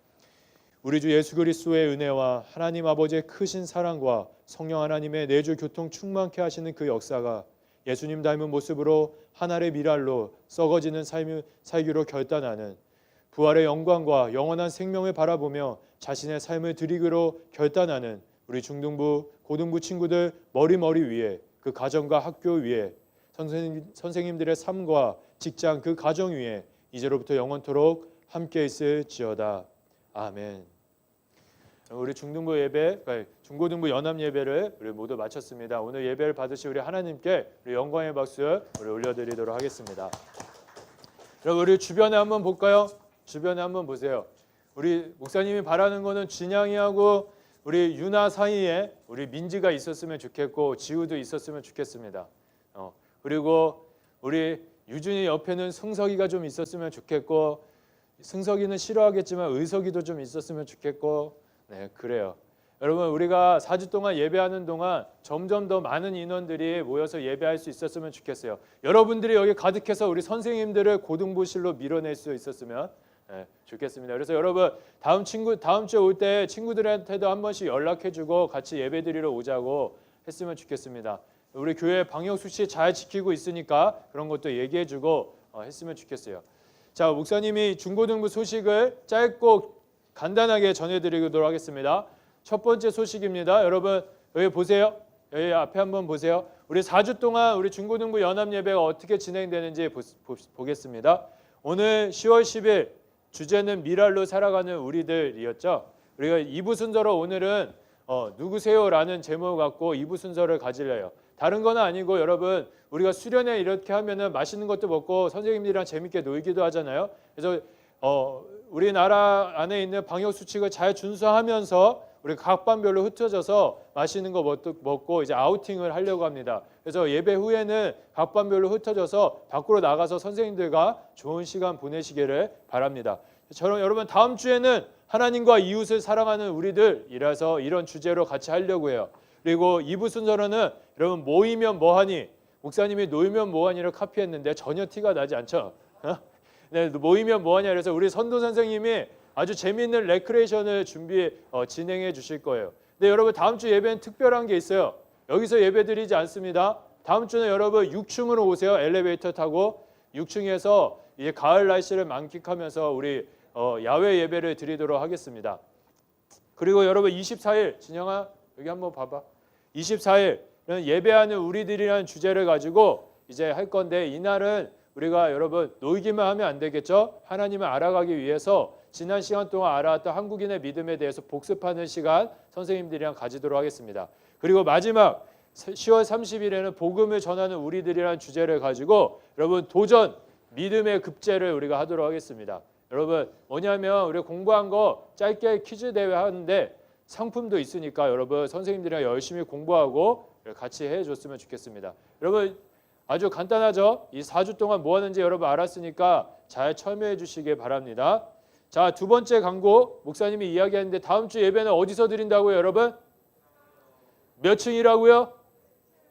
우리 주 예수 그리스도의 은혜와 하나님 아버지의 크신 사랑과 성령 하나님의 내주 교통 충만케 하시는 그 역사가 예수님 닮은 모습으로 하늘의 미랄로 썩어지는 살기로 결단하는 부활의 영광과 영원한 생명을 바라보며 자신의 삶을 드리기로 결단하는 우리 중등부, 고등부 친구들 머리 위에 그 가정과 학교 위에 선생님들의 삶과 직장 그 가정 위에 이제로부터 영원토록 함께 있을지어다. 아멘. 우리 중등부 예배, 중고등부 연합 예배를 우리 모두 마쳤습니다. 오늘 예배를 받으신 우리 하나님께 우리 영광의 박수 우리 올려드리도록 하겠습니다. 여러분 우리 주변에 한번 볼까요? 주변에 한번 보세요. 우리 목사님이 바라는 거는 진양이하고 우리 유나 사이에 우리 민지가 있었으면 좋겠고 지우도 있었으면 좋겠습니다. 그리고 우리 유준이 옆에는 승석이가 좀 있었으면 좋겠고 승석이는 싫어하겠지만 의석이도 좀 있었으면 좋겠고 네 그래요. 여러분 우리가 4주 동안 예배하는 동안 점점 더 많은 인원들이 모여서 예배할 수 있었으면 좋겠어요. 여러분들이 여기 가득해서 우리 선생님들을 고등부실로 밀어낼 수 있었으면 좋겠습니다. 그래서 여러분 다음 주에 올 때 친구들한테도 한 번씩 연락해주고 같이 예배드리러 오자고 했으면 좋겠습니다. 우리 교회 방역 수칙 잘 지키고 있으니까 그런 것도 얘기해주고 했으면 좋겠어요. 자 목사님이 중고등부 소식을 짧고 간단하게 전해드리도록 하겠습니다. 첫 번째 소식입니다. 여러분 여기 보세요. 여기 앞에 한번 보세요. 우리 4주 동안 우리 중고등부 연합 예배가 어떻게 진행되는지 보겠습니다. 오늘 10월 10일 주제는 미랄로 살아가는 우리들이었죠. 우리가 2부 순서로 오늘은 누구세요라는 제목을 갖고 2부 순서를 가지려요. 다른 건 아니고 여러분 우리가 수련회 이렇게 하면은 맛있는 것도 먹고 선생님들이랑 재밌게 놀기도 하잖아요. 그래서 우리나라 안에 있는 방역 수칙을 잘 준수하면서 우리 각 반별로 흩어져서 맛있는 거 먹고 이제 아우팅을 하려고 합니다. 그래서 예배 후에는 각 반별로 흩어져서 밖으로 나가서 선생님들과 좋은 시간 보내시기를 바랍니다. 저는 여러분 다음 주에는 하나님과 이웃을 사랑하는 우리들이라서 이런 주제로 같이 하려고 해요. 그리고 2부 순서로는 여러분 모이면 뭐하니? 목사님이 놀면 뭐하니를 카피했는데 전혀 티가 나지 않죠? 네, 모이면 뭐하냐 그래서 우리 선도 선생님이 아주 재미있는 레크레이션을 진행해 주실 거예요. 근데 여러분 다음 주 예배는 특별한 게 있어요. 여기서 예배 드리지 않습니다. 다음 주는 여러분 6층으로 오세요. 엘리베이터 타고 6층에서 이제 가을 날씨를 만끽하면서 우리 야외 예배를 드리도록 하겠습니다. 그리고 여러분 24일 진영아 여기 한번 봐봐. 24일 예배하는 우리들이라는 주제를 가지고 이제 할 건데 이날은 우리가 여러분 놀기만 하면 안 되겠죠. 하나님을 알아가기 위해서 지난 시간 동안 알아왔던 한국인의 믿음에 대해서 복습하는 시간 선생님들이랑 가지도록 하겠습니다. 그리고 마지막 10월 30일에는 복음을 전하는 우리들이라는 주제를 가지고 여러분 도전 믿음의 급제를 우리가 하도록 하겠습니다. 여러분 뭐냐면 우리가 공부한 거 짧게 퀴즈 대회 하는데 상품도 있으니까 여러분 선생님들이랑 열심히 공부하고 같이 해줬으면 좋겠습니다. 여러분 아주 간단하죠? 이 4주 동안 뭐 하는지 여러분 알았으니까 잘 참여해 주시길 바랍니다. 자, 두 번째 광고 목사님이 이야기하는데 다음 주 예배는 어디서 드린다고요, 여러분? 몇 층이라고요?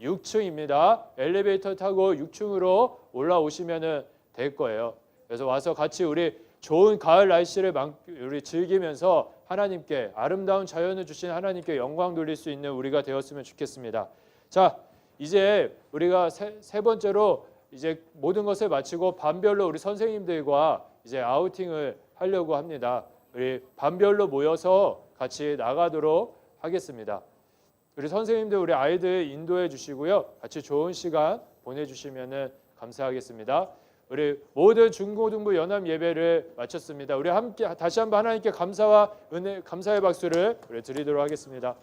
6층입니다. 엘리베이터 타고 6층으로 올라오시면 될 거예요. 그래서 와서 같이 우리 좋은 가을 날씨를 우리 즐기면서 하나님께 아름다운 자연을 주신 하나님께 영광 돌릴 수 있는 우리가 되었으면 좋겠습니다. 자, 이제 우리가 세 번째로 이제 모든 것을 마치고 반별로 우리 선생님들과 이제 아우팅을 하려고 합니다. 우리 반별로 모여서 같이 나가도록 하겠습니다. 우리 선생님들 우리 아이들 인도해 주시고요. 같이 좋은 시간 보내주시면 감사하겠습니다. 우리 모든 중고등부 연합 예배를 마쳤습니다. 우리 함께 다시 한번 하나님께 감사와 은혜, 감사의 박수를 우리 드리도록 하겠습니다.